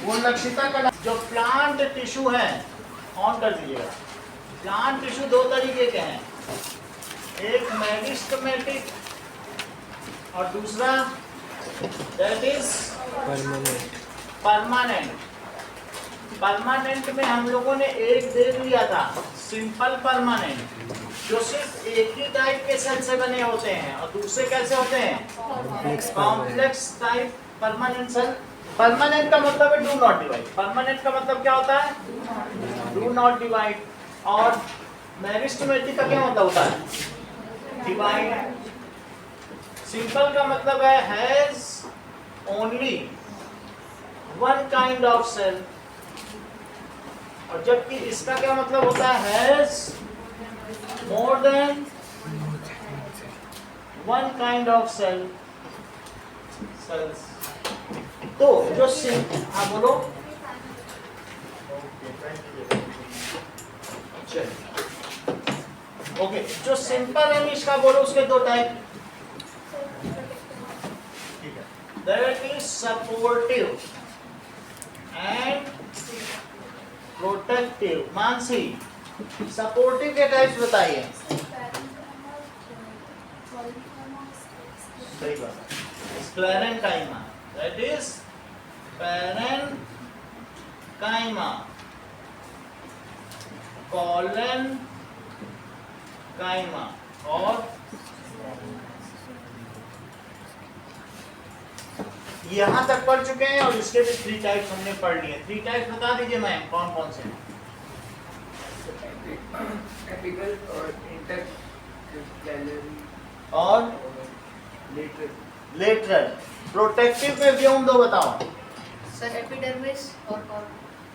गुणलक्षिता का जो plant tissue है, ऑन कर दीजिएगा। प्लांट टिश्यू दो तरीके के हैं, एक मेरिस्टेमेटिक और दूसरा दैट इज परमानेंट। परमानेंट में हम लोगों ने एक देख लिया था, सिंपल परमानेंट, जो सिर्फ एक ही टाइप के सेल से बने होते हैं, और दूसरे कैसे होते हैं, complex type permanent cell. Permanent का मतलब है डू नॉट डिवाइड। परमानेंट का मतलब क्या होता है, डू नॉट डिवाइड। और मेरिस्टेमेटिक का क्या मतलब होता है, डिवाइड। सिंपल का मतलब है has only one kind of cell, और जबकि इसका क्या मतलब होता है, has more than one kind of cell cells. तो जो हाँ बोलो, ओके, जो सिंपल है इसका बोलो, उसके दो टाइप, ठीक है, that is supportive and protective. Mansi, supportive के टाइप्स बताइए। सही बात, sclerenchyma, that is parenchyma, collenchyma और यहाँ तक पढ़ चुके हैं, और इसके भी 3 टाइप्स हमने पढ़ लिए। 3 टाइप्स बता दीजिए मैम, कौन कौन से हैं? एपिकल और इंटरकैलरी और लेटरल। लेटरल। प्रोटेक्टिव में भी दो बताओ सर, एपिडर्मिस और कॉर्ड।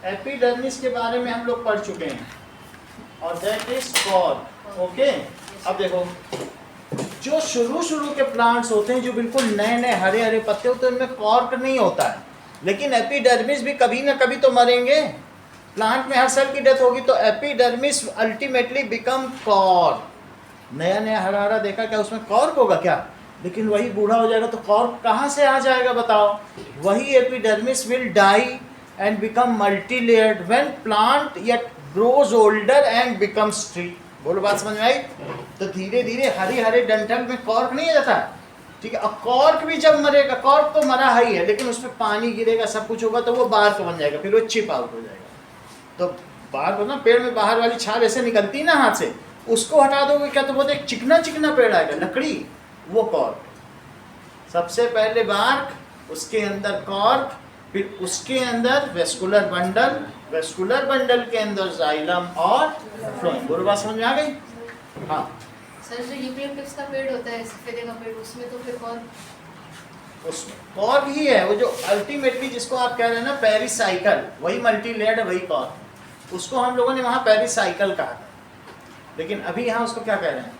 एपिडर्मिस के बारे में हम लोग पढ़ चुके हैं, और दैट इज कॉर्ड। ओके, अब देखो, जो शुरू के प्लांट्स होते हैं, जो बिल्कुल नए नए हरे हरे पत्ते होते हैं, उनमें कॉर्क नहीं होता है, लेकिन एपिडर्मिस भी कभी ना कभी तो मरेंगे। प्लांट में हर सेल की डेथ होगी, तो एपिडर्मिस अल्टीमेटली बिकम कॉर्क। नया नया हरा हरा देखा, क्या उसमें कॉर्क होगा क्या? लेकिन वही बूढ़ा हो जाएगा तो कॉर्क कहाँ से आ जाएगा बताओ? वही epidermis will die and become multi layered when plant yet grows older and becomes tree. बोलो, बात समझ में आई? तो धीरे धीरे हरे हरे डंठल में कॉर्क नहीं आ जाता, ठीक है। अब कॉर्क भी जब मरेगा, कॉर्क तो मरा ही है, लेकिन उसमें पानी गिरेगा, सब कुछ होगा, तो वो बार्क बन जाएगा, फिर वो चिप आउट हो जाएगा। तो बार्क ना, पेड़ में बाहर वाली छाल ऐसे निकलती ना हाथ से, उसको हटा दोगे क्या, तो बहुत एक चिकना चिकना पेड़ आएगा, लकड़ी, वो कॉर्क। सबसे पहले बार्क, उसके अंदर कॉर्क, फिर उसके अंदर वेस्कुलर बंडल, वेस्कुलर बंडल के अंदर जाइलम और फ्लोएम। बोलो, बात समझ में आ गई? हाँ सर, जो यूकेलिप्टस का पेड़ होता है, सफेदे का पेड़, उसमें तो फिर कौन, उसमें कॉर्क ही है, वो जो अल्टीमेटली जिसको आप कह रहे हैं ना पेरिसाइकल, वही मल्टी लेयर्ड है, वही कॉर्क। उसको हम लोगों ने वहाँ पेरिसाइकल कहा था, लेकिन अभी यहाँ उसको क्या कह रहे हैं,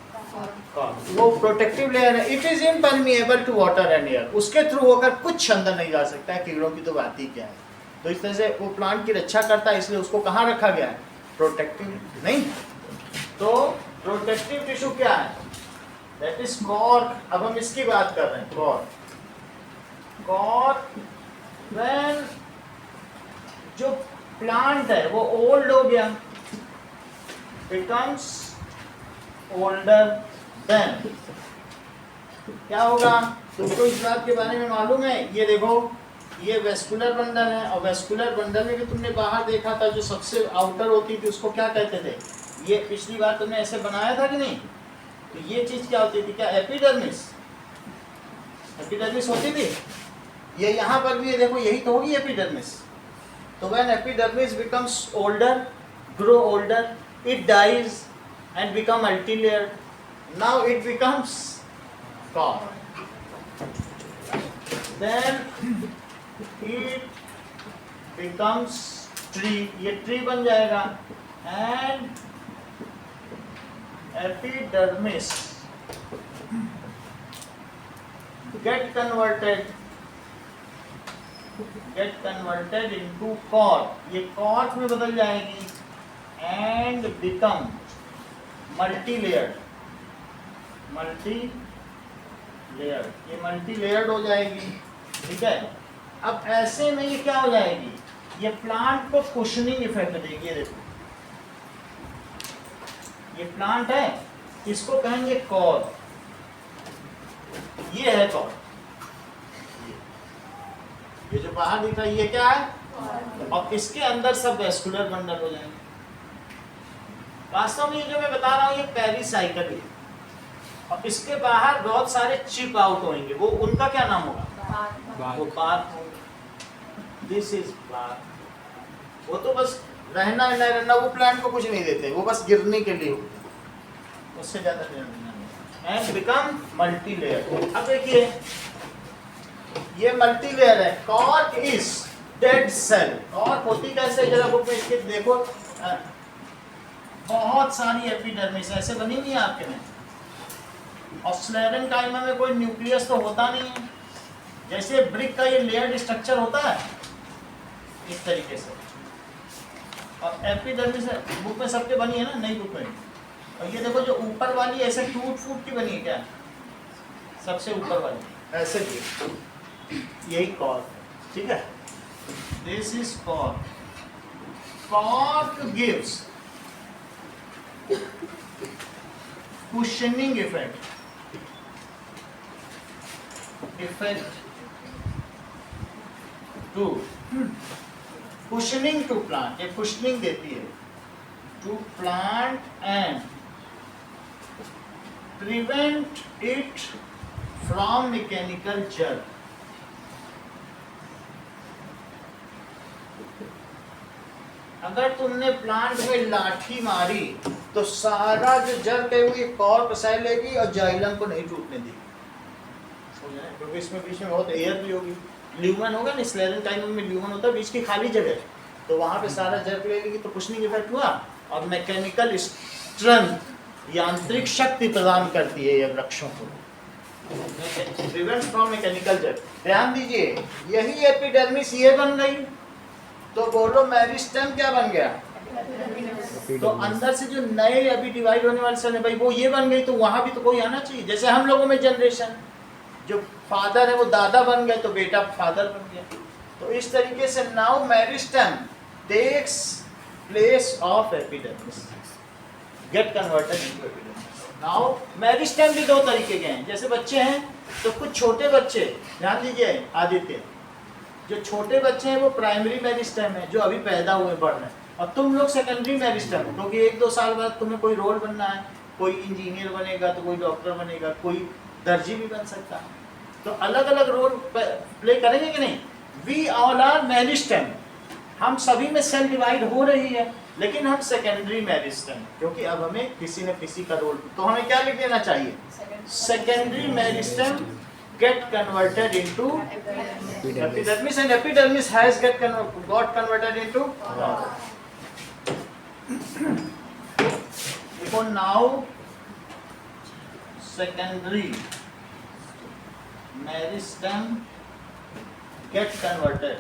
कॉर्क। वो प्रोटेक्टिव लेयर है, it is impermeable to water and air, उसके थ्रू होकर कुछ अंदर नहीं जा सकता है, कीड़ों की तो बात ही क्या है। तो इस तरह से वो प्लांट की रक्षा करता है, इसलिए उसको कहाँ रखा गया है, प्रोटेक्टिव। नहीं तो प्रोटेक्टिव टिश्यू क्या है, दैट इज कॉर्क। अब हम इसकी बात कर रहे हैं, कॉर्क। कॉर्क व्हेन जो प्लांट है वो ओल्ड हो गया, बिकम्स ओल्डर देन, क्या होगा? तुमको इस बात के बारे में मालूम है? ये देखो, ये वेस्कुलर बंडल है, और वेस्कुलर बंडल में भी तुमने बाहर देखा था, जो सबसे आउटर होती थी उसको क्या कहते थे? ये पिछली बार तुमने ऐसे बनाया था कि नहीं? तो ये चीज क्या होती थी, क्या एपिडर्मिस? एपिडर्मिस होती थी। ये यहाँ पर भी, ये देखो, यही तो होगी एपिडर्मिस। तो when epidermis becomes older, grow older, it dies and become multi-layered. Now it becomes cork. Then it becomes tree. ये tree बन जाएगा, and epidermis get converted into cork. ये cork में बदल जाएगी and become मल्टी लेयर्ड, ये multi layered हो जाएगी, ठीक है। अब ऐसे में ये क्या हो जाएगी, ये प्लांट को कुशनिंग इफेक्ट देगी। देखो ये प्लांट है, इसको कहेंगे कॉर, ये है कॉर। ये जो बाहर दिख रहा है ये क्या है, और इसके अंदर सब वेस्कुलर बंडल हो जाएंगे। वास्तव में ये जो मैं बता रहा हूँ ये पेरिसाइकल है, और इसके बाहर बहुत सारे चिप आउट होंगे, वो उनका क्या नाम होगा, वो बार। दिस इज बार। वो तो बस रहना है नहीं रहना, वो प्लांट को कुछ नहीं देते, वो बस गिरने के लिए, उससे ज्यादा एंड बिकम मल्टी लेयर। अब देखिए ये मल्टी लेयर है। Cork is dead cell. Cork होती कैसे, जरा बुक में इसके देखो, बहुत सारी एपिडर्मिस ऐसे बनी हुई है आपके में, और स्लेरेंकाइमा में कोई न्यूक्लियस तो होता नहीं है, जैसे ब्रिक का ये लेयर्ड स्ट्रक्चर होता है इस तरीके से, और एपिडर्मिस बुक में सबके बनी है ना, नई बुक में। और ये देखो जो ऊपर वाली ऐसे टूट फूट की बनी है क्या, सबसे ऊपर वाली ऐसे की, यही कॉर्क, ठीक है। This is cork. Cork gives cushioning effect to cushioning to plant, ये cushioning देती है to plant and prevent it from mechanical jerk। अगर तुमने प्लांट में लाठी मारी तो सारा जो जर्क है वो ये कॉर्क फैल लेगी और जाइलम को नहीं टूटने देगी, क्योंकि इसमें बीच में बहुत एयर भी होगी, ल्यूमन होगा ना, स्लेरेंकाइमा में ल्यूमन होता है, बीच की खाली जगह, तो वहां पे सारा जर्क ले लेगी, तो कुशनिंग इफेक्ट हुआ, और मैकेनिकल स्ट्रेंथ, यांत्रिक शक्ति प्रदान करती है ये वृक्षों को, प्रिवेंट फ्रॉम मैकेनिकल जर्क। ध्यान दीजिए, यही एपिडर्मिस ये बन गई, तो बोलो मेरिस्टेम क्या बन गया, तो अंदर से जो नए अभी डिवाइड होने वाले सेल है भाई वो ये बन गई, तो वहां भी तो कोई आना चाहिए। जैसे हम लोगों में जनरेशन, जो फादर है वो दादा बन गए तो बेटा फादर बन गया, तो इस तरीके से now meristem takes place of epidermis, get converted into epidermis. Now meristem भी दो तरीके के हैं, जैसे बच्चे हैं तो कुछ छोटे बच्चे, ध्यान दीजिए आदित्य, जो छोटे बच्चे हैं वो प्राइमरी मेरिस्टेम है, जो अभी पैदा हुए बढ़ रहे हैं, और तुम लोग सेकेंडरी मेरिस्टेम, क्योंकि 1-2 साल बाद तुम्हें कोई रोल बनना है, कोई इंजीनियर बनेगा तो कोई डॉक्टर बनेगा, कोई दर्जी भी बन सकता है, तो अलग अलग रोल प्ले करेंगे कि नहीं। वी ऑल आर मेरिस्टेम, हम सभी में सेल डिवाइड हो रही है, लेकिन हम सेकेंडरी मेरिस्टेम, क्योंकि अब हमें किसी न किसी का रोल, तो हमें क्या लिख देना चाहिए, secondary meristem get converted into epidermis, and epidermis has got converted into देखो now secondary meristem get converted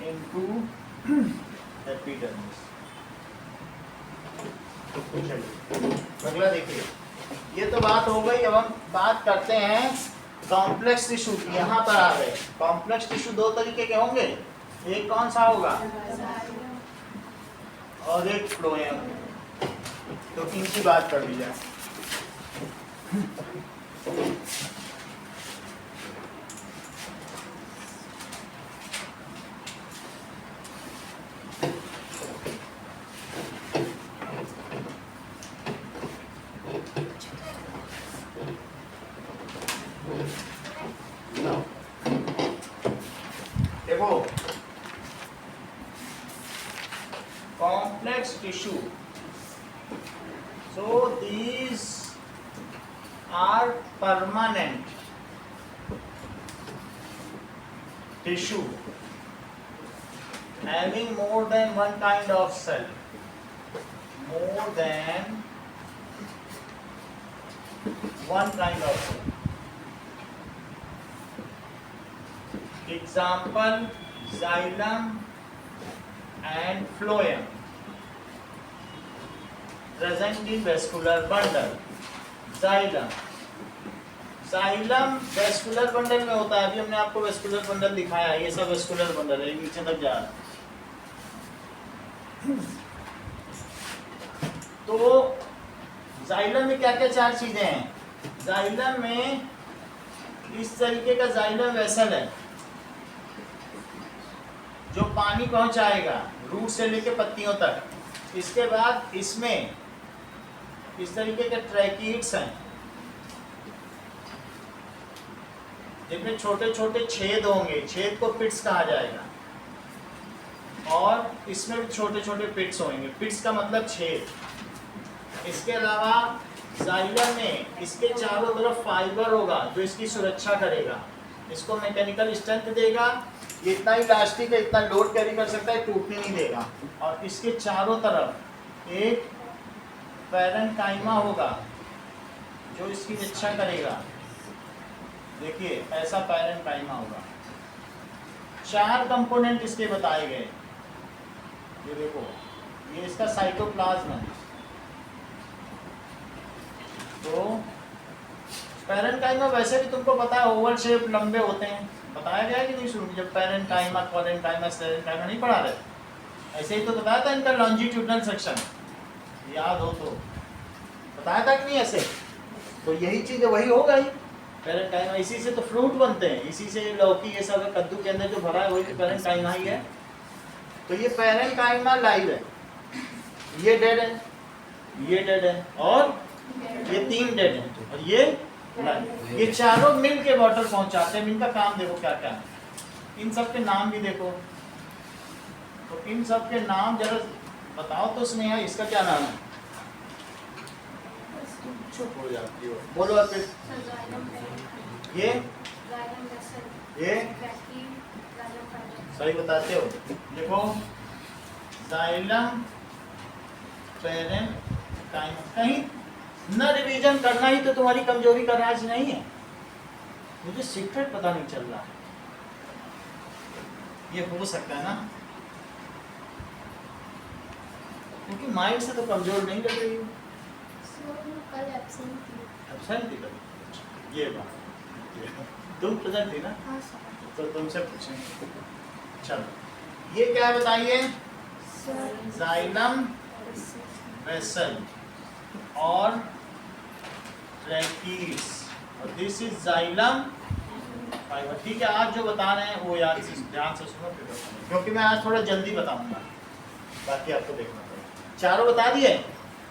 into epidermis। अगला देखिए, ये तो बात हो गई। अब हम बात करते हैं कॉम्प्लेक्स टिश्यू की। यहाँ पर आ गए कॉम्प्लेक्स टिश्यू, दो तरीके के होंगे, एक कौन सा होगा और एक फ्लोएम, तो इनकी बात कर ली जाए। Complex tissue, so these are permanent tissue having more than one kind of cell, more than one kind of cell. Example, xylem and phloem present in vascular bundle. Xylem, xylem vascular bundle में होता है। अभी हमने आपको vascular bundle दिखाया, ये सब vascular bundle है, नीचे तक जा रहा है। तो जाइलम में क्या क्या 4 चीजें हैं। जाइलम में इस तरीके का जाइलम वेसल है जो पानी पहुंचाएगा रूट से लेके पत्तियों तक। इसके बाद इसमें इस तरीके के ट्रैकीड्स हैं जिनमें छोटे छोटे छेद होंगे, छेद को पिट्स कहा जाएगा। और इसमें भी छोटे छोटे पिट्स होंगे, पिट्स का मतलब छेद। इसके अलावा जाइलम में इसके चारों तरफ फाइबर होगा जो इसकी सुरक्षा करेगा, इसको मैकेनिकल स्ट्रेंथ देगा। ये इतना इलास्टिक है, इतना लोड कैरी कर सकता है, टूटने नहीं देगा। और इसके चारों तरफ एक पैरेन्काइमा होगा जो इसकी रक्षा करेगा। देखिए ऐसा पैरेन्काइमा होगा। 4 कंपोनेंट इसके बताए गए। ये देखो, ये इसका साइटोप्लाज्म है। तो पैरेन्काइमा वैसे भी तुमको पता है ओवल शेप लंबे होते हैं, बताया गया कि नहीं शुरू में जब पैरेन्काइमा क्वारेन्काइमा स्टेरेन्काइमा नहीं पढ़ा रहे। ऐसे ही तो बताया था इनका लॉन्जिट्यूडनल सेक्शन, याद हो तो बताया था कि नहीं ऐसे। तो यही चीज़ वही होगा ही पैरेन्काइमा। इसी से तो फ्रूट बनते हैं, इसी से लौकी ये सब कद्दू के अंदर जो भरा है वही तो पैरेन्काइमा ही है। तो ये पैरेन्काइमा लाइव है, ये डेड है, ये डेड है और ये 3 डेड है और ये लाइव। ये चारों मिल के वाटर पहुंचाते हैं। इनका काम देखो क्या क्या है, इन सब के नाम भी देखो। तो इन सब के नाम जरा बताओ तो स्नेहा, इसका क्या नाम है? चुप हो जाती हो, बोलो आप फिर। ये सही बताते हो। देखो जाइलम पैरेन्काइमा, कहीं न रिवीजन करना ही तो तुम्हारी कमजोरी का राज नहीं है। मुझे सीक्रेट पता नहीं चल रहा है, ये हो सकता है ना, क्योंकि माइंड से तो कमजोर नहीं लग रही हूँ। कल एब्सेंट थी। एब्सेंट थी कल, ये बात। तुम प्रेजेंट थी ना, हाँ सर। तो तुमसे पूछेंगे। चलो ये क्या है बताइए? जाइलम वेसल और ट्रैकीड्स, और दिस इज जाइलम फाइबर। ठीक है, आज जो बता रहे हैं वो यार ध्यान से सुनो फिर बताएंगे, क्योंकि मैं आज थोड़ा जल्दी बताऊंगा, बाकी आपको देखना पड़ेगा। चारों बता दिए,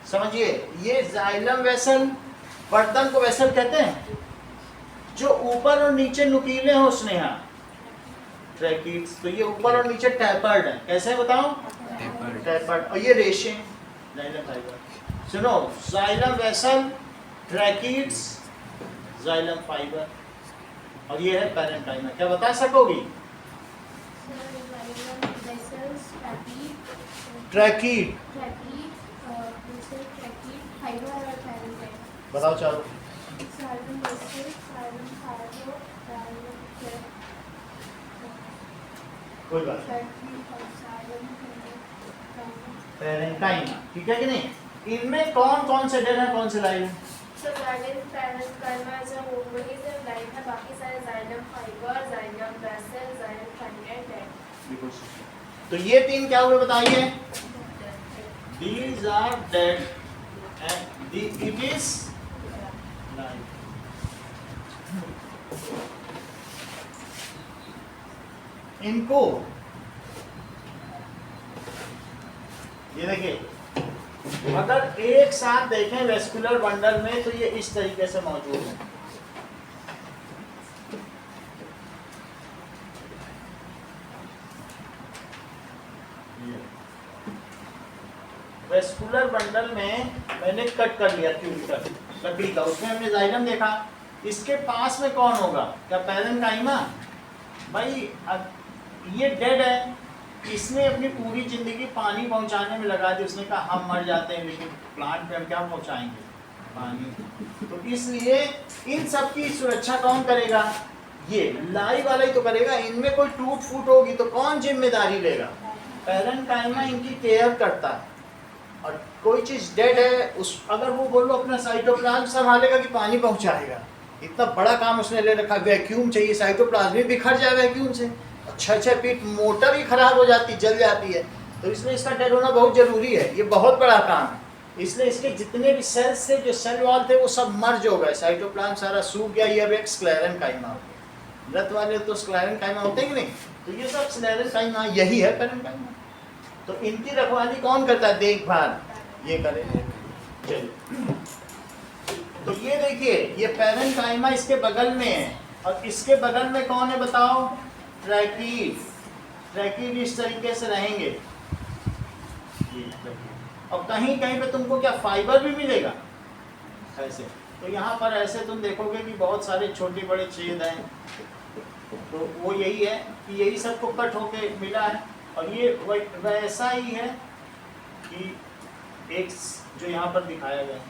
समझिए। ये जाइलम वेसल, बर्तन को वेसल कहते हैं जो ऊपर और नीचे नुकीले हो स्नेहा, ट्रैकीड्स। तो ये ऊपर और नीचे टैपर्ड है, कैसे बताओ? टैपर्ड। और ये रेशे जाइलम फाइबर। सुनो, xylem vessel, tracheids, xylem fibre, और ये है पैरेन्काइमा। क्या बता सकोगी? ट्रैकीड, बताओ चारों। कोई बात नहीं, पैरेन्काइमा, ठीक है कि नहीं? इनमें कौन कौन से डेड है, कौन से लाइव है? तो ये 3 क्या हुए बताइए? These are dead and it is live. इनको ये देखिए, अगर एक साथ देखें वेस्कुलर बंडल में तो ये इस तरीके से मौजूद है। वेस्कुलर बंडल में मैंने कट कर लिया क्यूबिकल लकड़ी का, उसमें हमने जाइलम देखा। इसके पास में कौन होगा? क्या पैरेन्काइमा? भाई ये डेड है, इसने अपनी पूरी जिंदगी पानी पहुंचाने में लगा दी। उसने कहा हम मर जाते हैं लेकिन प्लांट पे हम क्या पहुंचाएंगे? पानी। तो इसलिए इन सब की सुरक्षा कौन करेगा? ये लाइव वाला ही तो करेगा। इनमें कोई टूट फूट होगी तो कौन जिम्मेदारी लेगा? पैरेन्काइमा इनकी केयर करता है। और कोई चीज़ डेड है, उस अगर वो बोलो अपना साइटोप्लाज्म संभालेगा कि पानी पहुंचाएगा? इतना बड़ा काम उसने ले रखा, वैक्यूम चाहिए, साइटोप्लाज्म भी बिखर जाए वैक्यूम से, 6-6 फीट मोटर ही खराब हो जाती, जल जाती है, तो इसलिए इसका डेड होना बहुत जरूरी है। ये बहुत बड़ा काम है, इसलिए इसके जितने भी सेल्स थे, जो सेल वॉल थे, वो सब मर्ज हो गए, साइटोप्लाज्म सारा सूख गया, ये अब एक स्क्लेरेंकाइमा हो गया। मृत वाले तो स्क्लेरेंकाइमा होते हैं कि नहीं, तो ये सब स्क्लेरेंकाइमा, यही है पेरेंकाइमा। तो इनकी रखवाली कौन करता है, देखभाल ये करे। चलिए, तो ये देखिए, ये पेरेंकाइमा इसके बगल में है, और इसके बगल में कौन है बताओ, ट्रैकीड। ट्रैकीड इस तरीके से रहेंगे, और कहीं कहीं पे तुमको क्या फाइबर भी मिलेगा ऐसे, तो यहाँ पर ऐसे तुम देखोगे कि बहुत सारे छोटे बड़े छेद हैं, तो वो यही है कि यही सबको कट होके मिला है, और ये वैसा ही है कि एक जो यहाँ पर दिखाया गया है।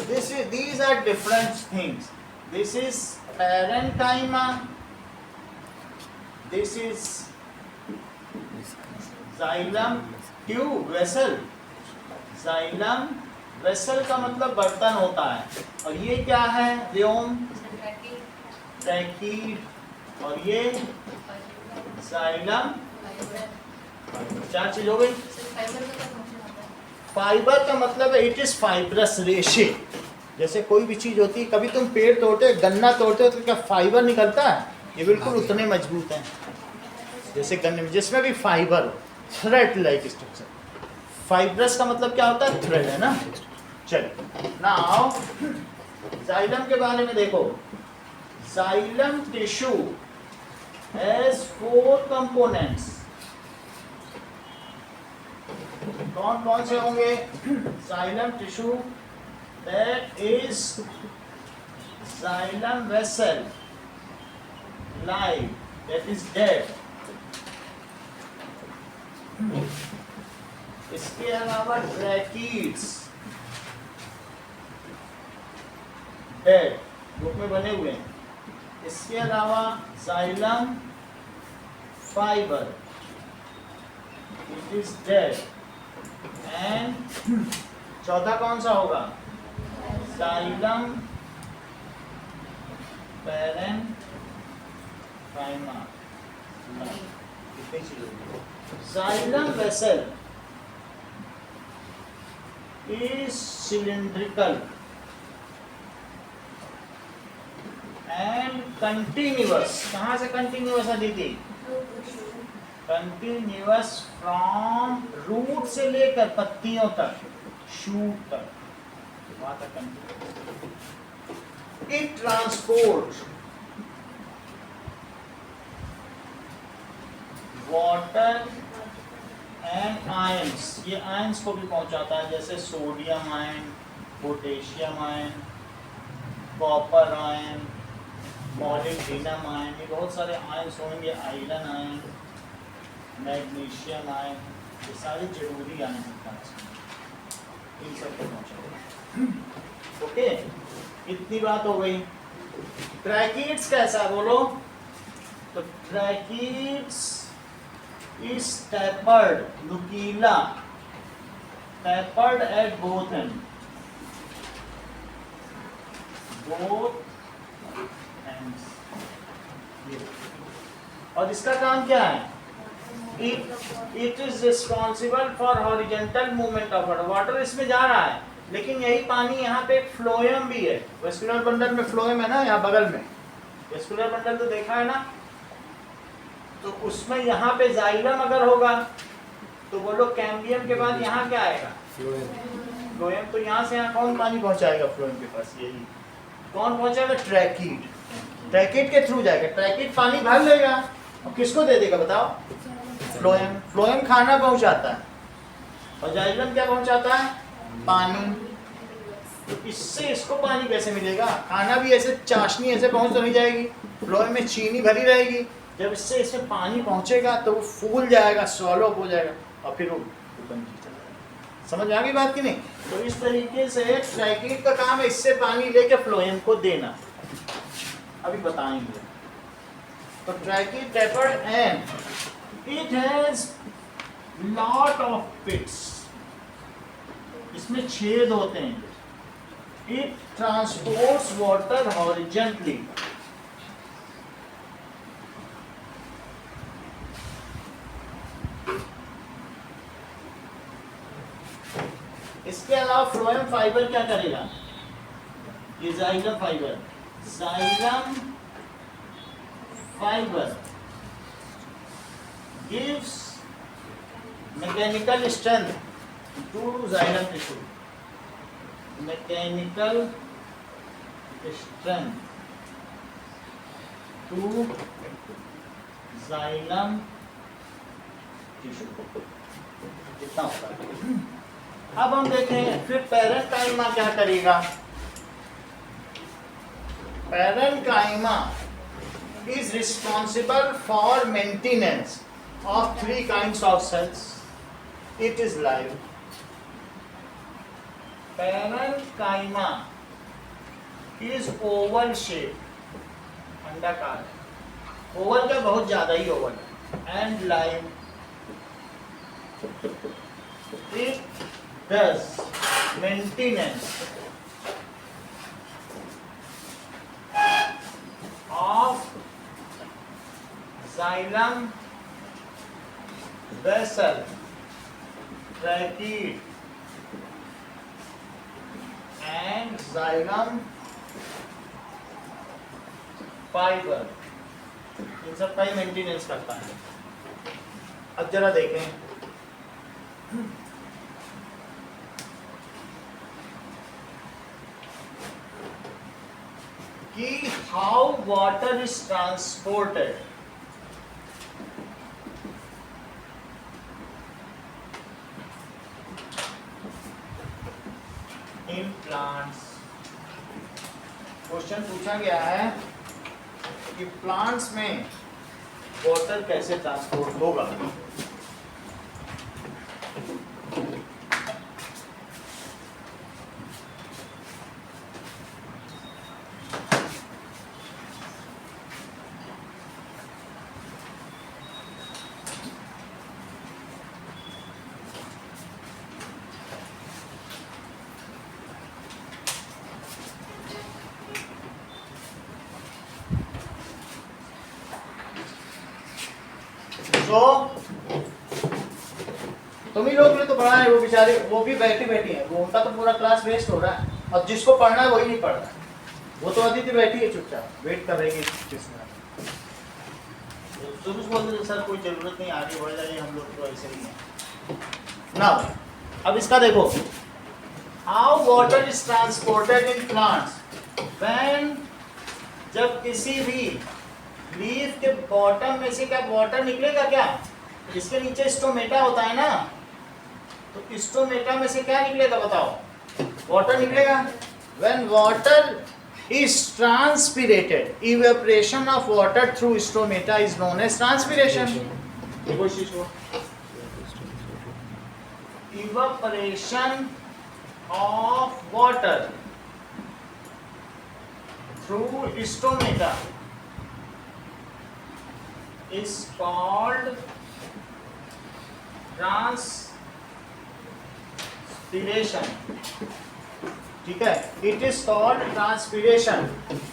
This is, these are different things, this is parenchyma, this is xylem tube vessel. Xylem vessel का मतलब बर्तन होता है, और ये क्या है, व्योम ट्रैकीड, और ये जाइलम, 4 चीज हो गई। फाइबर का मतलब है इट इज फाइब्रस रेशे। जैसे कोई भी चीज होती है, कभी तुम पेड़ तोड़ते हो, गन्ना तोड़ते हो, तो क्या फाइबर निकलता है, ये बिल्कुल उतने मजबूत हैं जैसे गन्ने में, जिसमें भी fibre, thread like structure. Fibrous का मतलब क्या होता है, थ्रेड, है ना। चलिए, नाउ जाइलम के बारे में देखो। Xylem tissue has 4 components. कौन कौन से होंगे, xylem tissue, that is xylem vessel, live, that is dead. इसके अलावा ट्रैकीड्स, डेड ग्रुप में बने हुए हैं। इसके अलावा xylem fibre, it is dead, and चौथा कौन सा होगा, जाइलम पेरेंकाइमा। कितनी चीज होगी। Xylem vessel is cylindrical and continuous. कहाँ से continuous है दीदी, continuous from root से लेकर पत्तियों तक, shoot तक, वहाँ तक continuous. It transports water and ions, ये आयंस को भी पहुंचाता है, जैसे sodium ion, potassium ion, copper ion, molybdenum ion, ये बहुत सारे आयंस होंगे, आयरन आयन, मैग्नीशियम आयन, ये सारे जरूरी आयन हैं, इन सबको पहुंचाता। ओके, इतनी बात हो गई। ट्रैकीड्स कैसा बोलो, तो ट्रैकीड्स is tapered, नुकीला, tapered at both ends, और इसका काम क्या है, it is responsible for horizontal movement of water. Water इसमें जा रहा है, लेकिन यही पानी यहाँ पे एक फ्लोएम भी है, वेस्कुलर बंडल में फ्लोएम है ना, यहाँ बगल में वेस्कुलर बंडल तो देखा है ना, तो उसमें यहाँ पे जाइलम अगर होगा तो बोलो कैम्बियम के बाद यहाँ क्या आएगा, फ्लोएम। तो यहाँ से यहाँ कौन पानी पहुँचाएगा फ्लोएम के पास, यही कौन पहुँचाएगा, ट्रैकीड। ट्रैकीड के थ्रू जाएगा, ट्रैकीड पानी भर लेगा और किसको दे देगा बताओ, फ्लोएम। फ्लोएम खाना पहुँचाता है और जाइलम क्या पहुँचाता है, पानी। तो इससे इसको पानी कैसे मिलेगा, खाना भी ऐसे चाशनी ऐसे पहुँच तो नहीं जाएगी, फ्लोएम में चीनी भरी रहेगी, जब इससे इसमें पानी पहुंचेगा तो वो फूल जाएगा, स्वॉलो हो जाएगा, और फिर वो ऊपर नीचे चला जाएगा। समझ आ गई बात कि नहीं। तो इस तरीके से ट्रैकीड का काम है इससे पानी लेके फ्लोएम को देना, अभी बताएंगे। तो tracheid tapered and it has lot of pits, इसमें छेद होते हैं, It transports water horizontally. इसके अलावा फ्लोएम फाइबर क्या करेगा? ये xylem fibre, xylem fibre gives mechanical strength to xylem tissue. Mechanical strength to xylem tissue. इतना होगा। अब हम देखें फिर पैरेन्काइमा क्या करेगा। Parenchyma is responsible for maintenance of three kinds of cells. It is live. Parenchyma is oval shape, अंडाकार, Oval का बहुत ज्यादा ही Oval, and live. It does maintenance of xylem vessel, trachea and xylem fiber, इन सब का ही maintenance करता है। अब जरा देखें कि how water is transported. In plants question पूछा गया है कि प्लांट्स में वाटर कैसे ट्रांसपोर्ट होगा। तो तुम ही लोग ने तो पढ़ा है, वो बेचारे वो भी बैठी बैठी है, वो उनका तो पूरा क्लास वेस्ट हो रहा है, और जिसको पढ़ना है वही नहीं पढ़ रहा है। वो तो अदिति बैठी है चुपचाप वेट कर रही है सुबह बोलते सर कोई जरूरत नहीं, आगे बढ़ जाइए, हम लोग तो ऐसे ही हैं ना। अब इसका देखो, how water is transported in plants when, जब किसी भी लीफ के बॉटम में से क्या वाटर निकलेगा क्या? इसके नीचे स्टोमेटा होता है ना, तो स्टोमेटा में से क्या निकलेगा बताओ? वाटर निकलेगा। When water is transpirated, evaporation of water through stomata is known as transpiration. देखो इस चीज को, evaporation of water through stomata is called transpiration. ठीक है, it is called transpiration.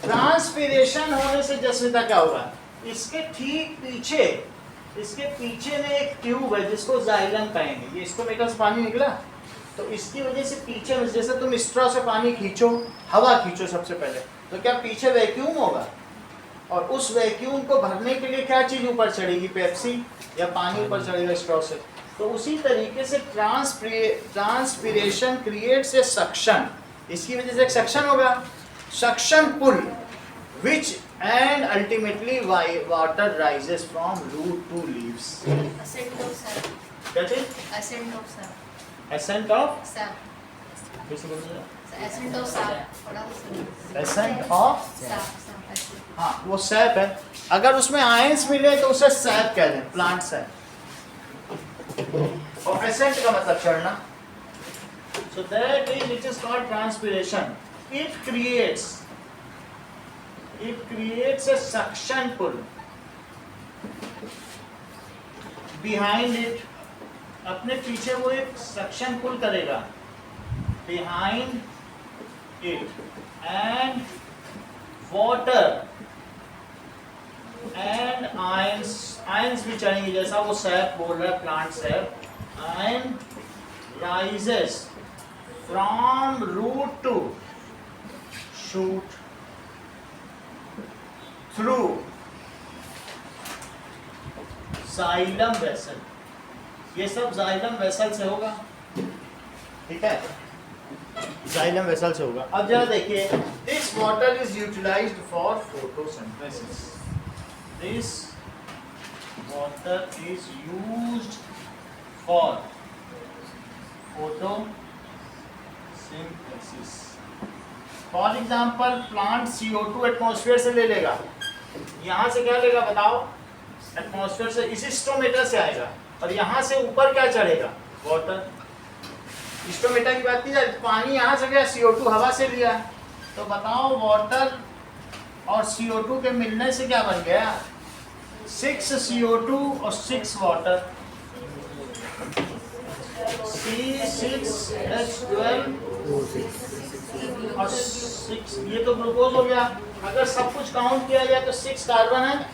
Transpiration होने से जस्मिता क्या होगा? इसके ठीक पीछे, इसके पीछे में एक ट्यूब है जिसको जाइलम कहेंगे। ये स्टोमेटा से पानी निकला, तो इसकी वजह से पीछे में, जैसे तुम स्ट्रॉ से पानी खींचो, हवा खींचो सबसे पहले, तो क्या पीछे वैक्यूम होगा, और उस वैक्यूम को भरने के लिए क्या चीज ऊपर चढ़ेगी? पेप्सी या पानी ऊपर चढ़ेगा स्ट्रॉ से। तो उसी तरीके से ट्रांसपीरेशन क्रिएट्स ए सक्शन, इसकी वजह से एक सक्शन होगा, suction pull, which and ultimately water rises from root to leaves. Ascent of sap. क्या चीज? Ascent of sap. Ascent of Sap. कैसे बोलते हैं? Ascent of sap. पढ़ा था? Ascent of, Sap. Sap. हाँ वो सैप है। अगर उसमें आयंस मिले तो उसे सैप कह दें, प्लांट सैप। और एसेंट का मतलब चढ़ना। So that is which is called transpiration. It creates a suction pull behind it. अपने पीछे वो एक suction pull करेगा behind and water and ions भी चढ़ेंगे, जैसा वो सैप बोल रहा है, plant SAP, ion rises from root to shoot through xylem vessel. ये सब xylem vessel से होगा, ठीक है, xylem vessel से होगा. अब जरा देखिए, this water is utilized for photosynthesis. This water is used for photosynthesis. For example, plant CO2 atmosphere से ले लेगा. यहाँ से क्या लेगा बताओ? एटमॉस्फेयर से, इसी स्टोमेटा से आएगा, और यहाँ से ऊपर क्या चढ़ेगा? वाटर. स्टोमेटा की बात की जाए, पानी यहाँ से गया, CO2 हवा से लिया, तो बताओ वाटर और CO2 के मिलने से क्या बन गया? 6 CO2 और 6 वाटर, C6H12 और 6, ये तो ग्लूकोज हो गया. अगर सब कुछ काउंट किया जाए तो 6 कार्बन है,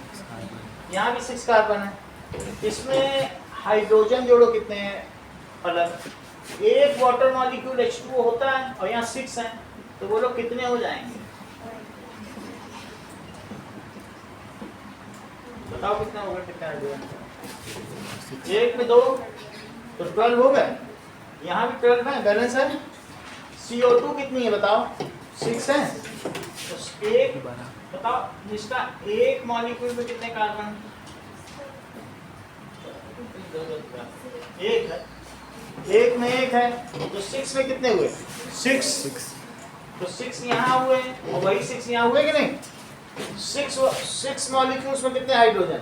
यहाँ भी 6 कार्बन है. इसमें हाइड्रोजन जोड़ो कितने हैं अलग, एक वाटर मॉलिक्यूल H2O होता है और यहाँ 6 है, तो बोलो कितने हो जाएंगे? बताओ कितना होगा, कितना हाइड्रोजन? 1 में 2 तो 12 हो गए, यहाँ भी 12 है, बैलेंस है. CO2 कितनी है बताओ? 6 है, तो एक बताओ, इसका एक मॉलिक्यूल में कितने कार्बन? एक है, एक में एक है, तो 6 में कितने हुए? 6. तो 6 यहाँ हुए और वही 6 यहाँ हुए कि नहीं? 6 मॉलिक्यूल्स में कितने हाइड्रोजन?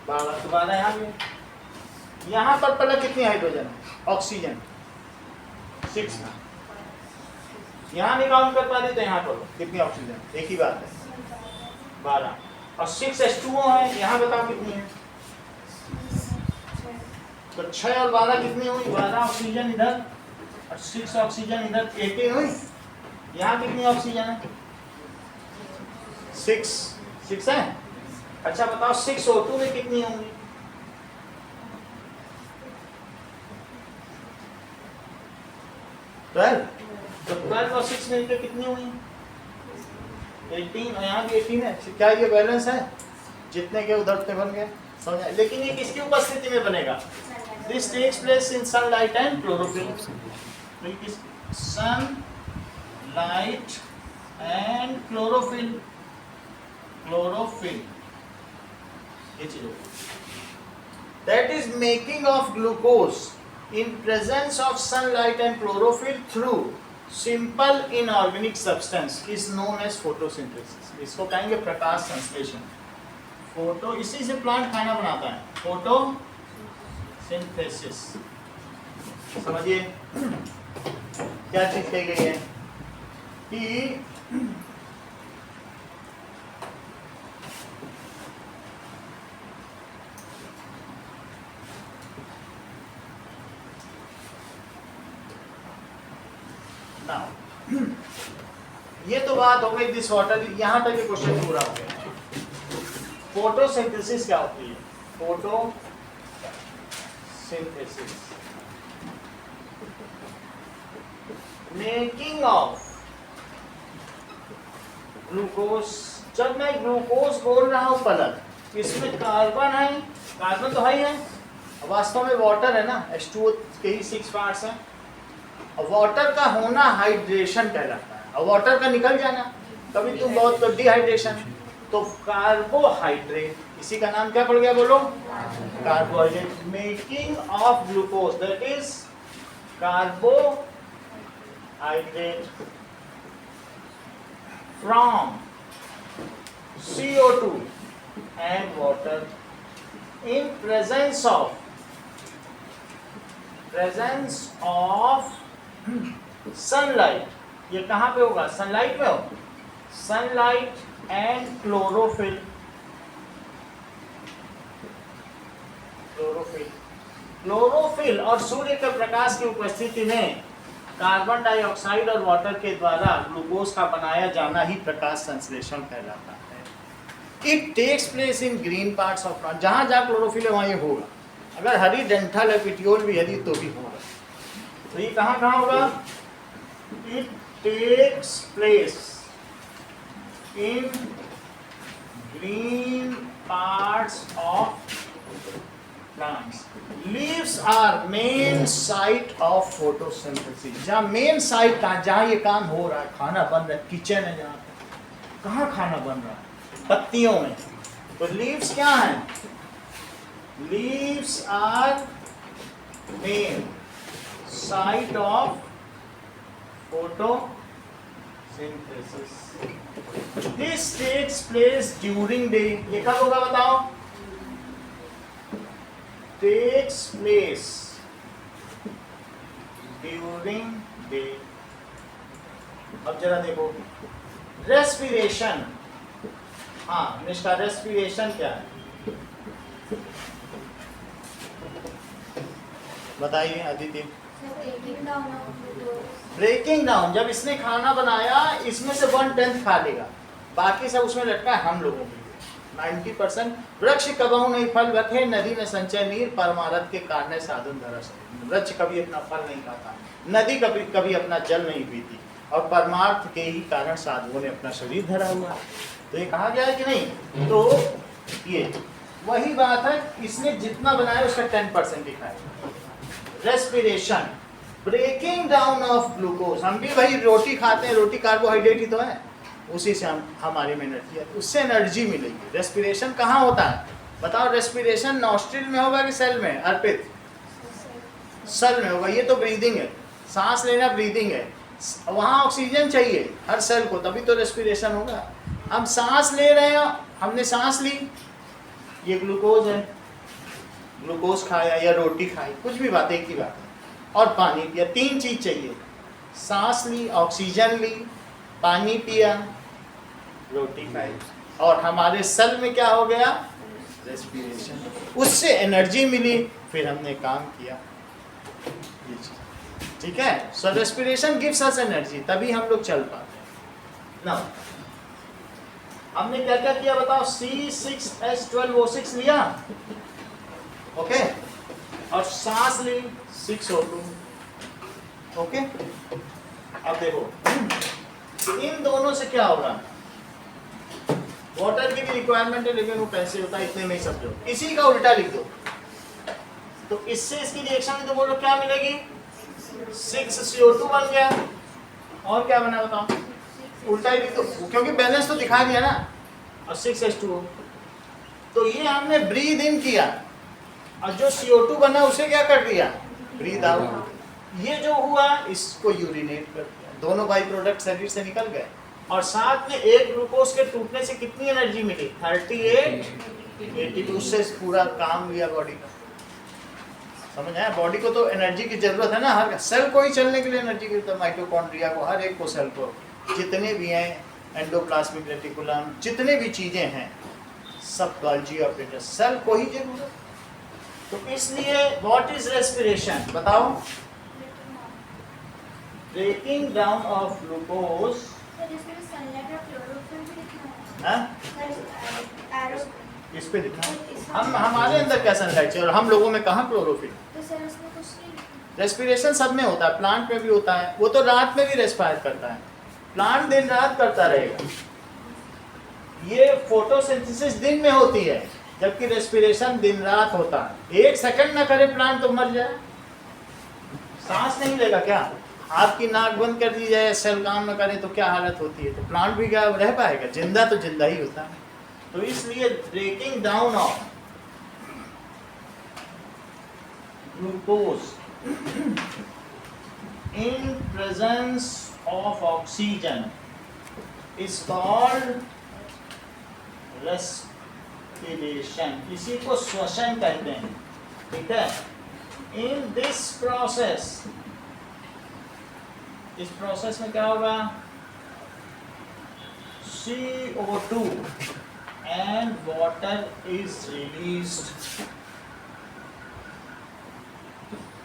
12. तो 12 यहाँ भी. यहाँ पर पहले कितनी हाइड्रोजन? ऑक्सीजन 6. यहाँ नहीं काउंट कर पा रहे तो यहाँ पर कितनी ऑक्सीजन? एक ही बात है, 12. और 6 H2O है, यहाँ बताओ कितनी है? तो 6 और 12 कितनी हुई? 12 ऑक्सीजन इधर और 6 ऑक्सीजन इधर, 18 हुई. यहाँ कितनी ऑक्सीजन है? 6 है. अच्छा बताओ 6 O2 में कितनी होंगी? 12. तो 12 और 6 मिलकर कितनी हुई? 18. और यहाँ भी 18 है. क्या ये बैलेंस है? जितने के उधर उतने बन गए, समझा? लेकिन ये किसकी उपस्थिति में बनेगा? This takes place in sunlight and chlorophyll. Sunlight and chlorophyll. Chlorophyll ये चीज that is making of glucose in presence of sunlight and chlorophyll through simple inorganic substance is known as photosynthesis. इसको कहेंगे प्रकाश संश्लेषण. फोटो, इसी से plant खाना बनाता है. फोटोसिंथेसिस. समझिए क्या चीज कही गई है कि ये तो बात हो गई दिस वाटर, यहां तक ये क्वेश्चन पूरा हो गया. फोटोसिंथेसिस क्या होती है? Photosynthesis making of glucose. जब मैं ग्लूकोज बोल रहा हूं पलक, इसमें कार्बन है, कार्बन तो है ही है, वास्तव में वाटर है ना, H2O के ही 6 पार्ट्स हैं. वाटर का होना हाइड्रेशन कहलाता है, और वाटर का निकल जाना कभी तुम बहुत तो डिहाइड्रेशन. तो कार्बोहाइड्रेट, इसी का नाम क्या पड़ गया बोलो? Carbohydrate. Making of glucose that is carbohydrate from CO2 and water in presence of sunlight. ये कहाँ पे होगा? सनलाइट में हो. Sunlight and chlorophyll. क्लोरोफिल और सूर्य के प्रकाश की उपस्थिति में कार्बन डाइऑक्साइड और वाटर के द्वारा ग्लूकोज का बनाया जाना ही प्रकाश संश्लेषण कहलाता है। It takes place in green parts of plant, जहाँ जहाँ क्लोरोफिल है वहाँ ये होगा। अगर हरी डंठल है, पिटियोल भी हरी, तो भी होगा। तो ये कहाँ कहाँ होगा? It takes place in green parts of plants. Leaves are main site of photosynthesis. जहाँ मेन साइट कहाँ, जहाँ ये काम हो रहा है, खाना बन रहा है, किचन है जहाँ पे, कहाँ खाना बन रहा है? पत्तियों में। तो लीव्स क्या है? Leaves are main site of photosynthesis. This takes place during day. ये कब होगा बताओ? Takes place during day. अब जरा देखो रेस्पिरेशन। हाँ निष्ठा, रेस्पिरेशन क्या है बताइए अदिति। ब्रेकिंग डाउन, जब इसने खाना बनाया इसमें से 1/10 खा लेगा, बाकी सब उसमें लटका है हम लोगों के 90%। वृक्ष कबहु नहीं फल रखे, नदी में संचय नीर, परमारथ के कारण साधन धरा शरीर। वृक्ष कभी अपना फल नहीं खाता, नदी कभी अपना जल नहीं पीती, और परमार्थ के ही कारण साधुओं ने अपना शरीर धरा हुआ है। तो ये कहा गया है कि नहीं? तो ये वही बात है, इसने जितना बनाया उसका 10% ही खाएगा। Respiration, breaking down of glucose. हम भी वही रोटी खाते हैं, रोटी कार्बोहाइड्रेट ही तो है, उसी से हमारे में एनर्जी है, उससे एनर्जी मिलेगी। रेस्पिरेशन कहाँ होता है बताओ? रेस्पिरेशन नॉस्ट्रिल में होगा कि सेल में? अर्पित, सेल में होगा। ये तो ब्रीदिंग है, सांस लेना ब्रीदिंग है, वहाँ ऑक्सीजन चाहिए हर सेल को, तभी तो रेस्पिरेशन होगा। हम सांस ले रहे हैं, हमने सांस ली, ये ग्लूकोज है, ग्लूकोज खाया या रोटी खाई, कुछ भी बात एक ही बात है, और पानी पिया। 3 चीज चाहिए, सांस ली, ऑक्सीजन ली, पानी पिया, रोटी खाई, और हमारे सेल में क्या हो गया? रेस्पिरेशन, उससे एनर्जी मिली, फिर हमने काम किया। ठीक है, सो रेस्पिरेशन गिव्स अस एनर्जी, तभी हम लोग चल पाते हैं ना। हमने क्या क्या किया बताओ? C6H12O6 लिया, ओके, और सांस ली 6O2, ओके। अब देखो इन दोनों से क्या होगा? वाटर की भी रिक्वायरमेंट है, लेकिन वो कैसे होता है इतने में ही समझो। इसी का उल्टा लिख दो, तो इससे इसकी रिएक्शन में तो बोलो क्या मिलेगी? 6CO2 बन गया, और क्या बना बताओ? उल्टा ही लिख दो, क्योंकि बैलेंस तो दिखा दिया ना, और 6H2O। तो ये हमने ब्रीद इन किया, और जो CO2 बना उसे क्या कर दिया? Breathe out. ये जो हुआ इसको यूरिनेट कर दिया, दोनों बाई प्रोडक्ट शरीर से निकल गए, और साथ में एक ग्लूकोज के टूटने से कितनी एनर्जी मिली? 38 80। उससे पूरा काम लिया बॉडी का। समझ आया? बॉडी को तो एनर्जी की जरूरत है ना, हर सेल को ही चलने के लिए एनर्जी की जरूरत है। माइटोकॉन्ड्रिया को, हर एक को, सेल को, जितने भी हैं, एंडोप्लाज्मिक रेटिकुलम, जितने भी चीजें हैं, सब गॉल्जी ऑपरेटर, सेल को ही जरूरत। तो इसलिए व्हाट इज रेस्पिरेशन बताओ? Breaking down of glucose. इस पे लिखना हम हमारे अंदर क्या सनलाइट चाहिए, और हम लोगों में कहाँ क्लोरोफिल? रेस्पिरेशन सब में होता है, प्लांट में भी होता है, वो तो रात में भी रेस्पायर करता है, प्लांट दिन रात करता रहेगा। ये फोटोसिंथेसिस दिन में होती है, जबकि रेस्पिरेशन दिन रात होता है। 1 सेकंड ना करे प्लांट तो मर जाए, सांस नहीं लेगा क्या? आपकी नाक बंद कर दी जाए, सेल काम न करे तो क्या हालत होती है? तो प्लांट भी क्या रह पाएगा? जिंदा तो जिंदा ही होता है। तो इसलिए breaking down of glucose in presence of oxygen is called respiration. इसी को श्वसन कहते हैं, ठीक है। In this process, इस प्रोसेस में क्या होगा? CO2 and water is released,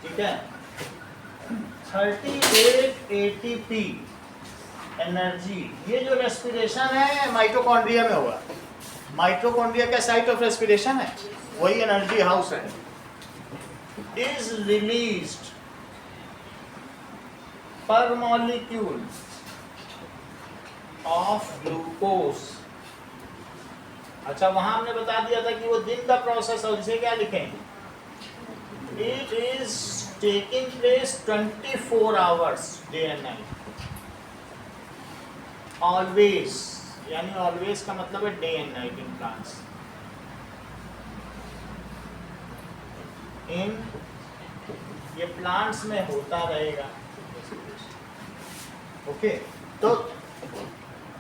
ठीक है। 38 ATP एनर्जी। ये जो रेस्पिरेशन है माइटोकॉन्ड्रिया में होगा। माइटोकॉन्ड्रिया का साइट ऑफ रेस्पिरेशन है, वही एनर्जी हाउस है। इज रिलीज्ड पर मॉलिक्यूल ऑफ ग्लूकोज। अच्छा, वहां हमने बता दिया था कि वो दिन का प्रोसेस है, उसे क्या लिखें? It is taking place 24 hours, day and night. Always, यानी ऑलवेज का मतलब है day and night in plants. इन ये प्लांट्स में होता रहेगा। ओके, तो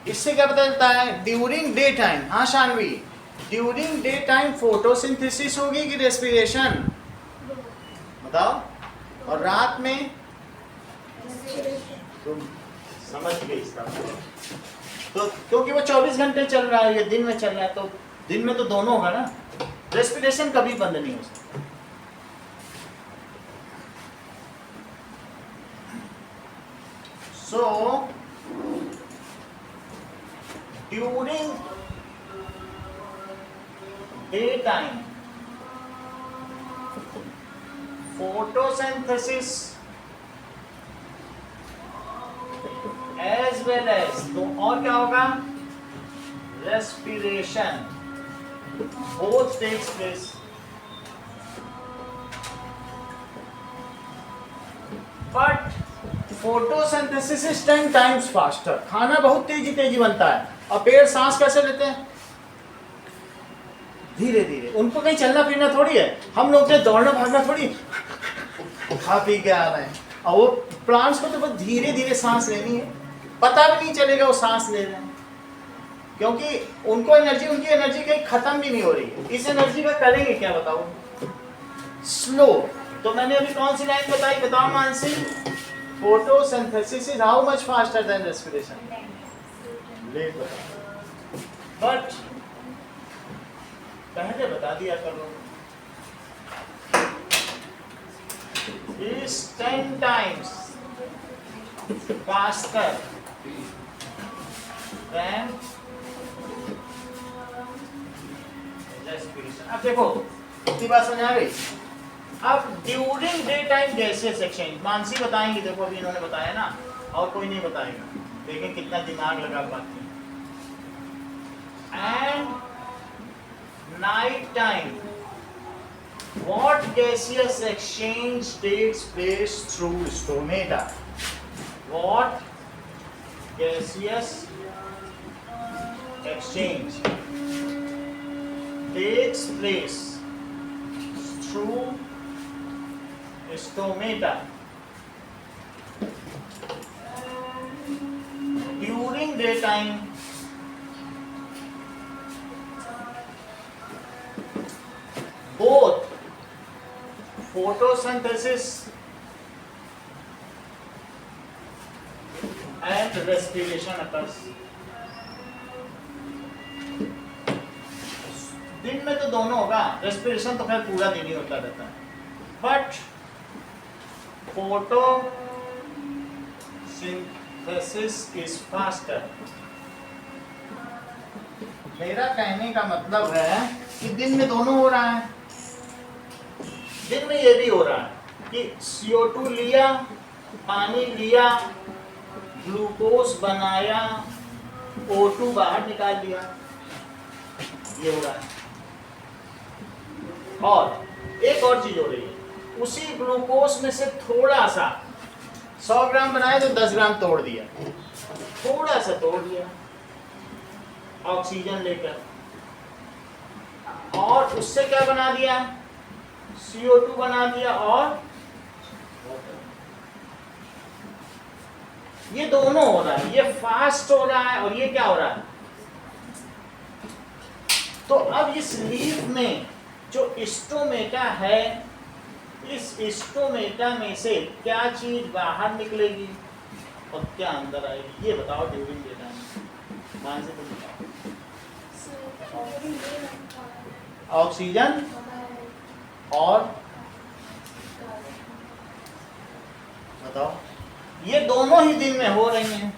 इससे क्या पता चलता है? ड्यूरिंग डे टाइम, हाँ Shanvi, during day time photosynthesis होगी कि रेस्पिरेशन? बताओ। और रात में तुम समझ गए इसका तो, क्योंकि वो 24 घंटे चल रहा है, ये दिन में चल रहा है, तो दिन में तो दोनों होगा ना। रेस्पिरेशन कभी बंद नहीं हो सकता। So during day time photosynthesis as well as, तो और क्या होगा? Respiration both takes place. But photosynthesis is 10 times faster. खाना बहुत तेजी तेजी बनता है, और पेड़ सांस कैसे लेते हैं? धीरे धीरे। उनको कहीं चलना फिरना थोड़ी है, हम लोग ने दौड़ना भागना थोड़ी, खा पी के आ रहे हैं। और वो प्लांट्स को तो बस धीरे धीरे सांस लेनी है, पता भी नहीं चलेगा वो सांस ले रहे हैं, क्योंकि उनको एनर्जी, उनकी एनर्जी कहीं खत्म भी नहीं हो रही है। इस एनर्जी का करेंगे क्या बताओ? स्लो। तो मैंने अभी कौन सी लाइन बताई, बताओ Mansi? Photosynthesis is how much faster than respiration? लेट बताओ, बट पहले बता दिया करो। is 10 times faster than respiration। अब देखो इतनी बात समझ आ गई। अब during day time gaseous exchange Mansi बताएंगी, देखो अभी इन्होंने बताया ना, और कोई नहीं बताएगा, देखें कितना दिमाग लगा बात में। And night time what gaseous exchange takes place through stomata? What gaseous exchange takes place through stomata during daytime? Both photosynthesis and respiration occurs। दिन में तो दोनों होगा, रेस्पिरेशन तो खैर पूरा दिन ही होता रहता है, बट फोटोसिंथेसिस इज फास्टर। मेरा कहने का मतलब है कि दिन में दोनों हो रहा है। दिन में ये भी हो रहा है कि CO2 लिया, पानी लिया, ग्लूकोज बनाया, O2 बाहर निकाल दिया, ये हो रहा है। और एक और चीज हो रही है, उसी ग्लूकोज में से थोड़ा सा 100 ग्राम बनाया तो 10 ग्राम तोड़ दिया, थोड़ा सा तोड़ दिया ऑक्सीजन लेकर, और उससे क्या बना दिया? CO2 बना दिया, और ये दोनों हो रहा है, ये फास्ट हो रहा है और ये क्या हो रहा है? तो अब इस लीफ में जो स्टोमेटा है, इस स्टोमेटा में से क्या चीज बाहर निकलेगी और क्या अंदर आएगी, ये बताओ ड्यूरिंग डे टाइम। मान से तुम बताओ। ऑक्सीजन और बताओ, ये दोनों ही दिन में हो रही हैं।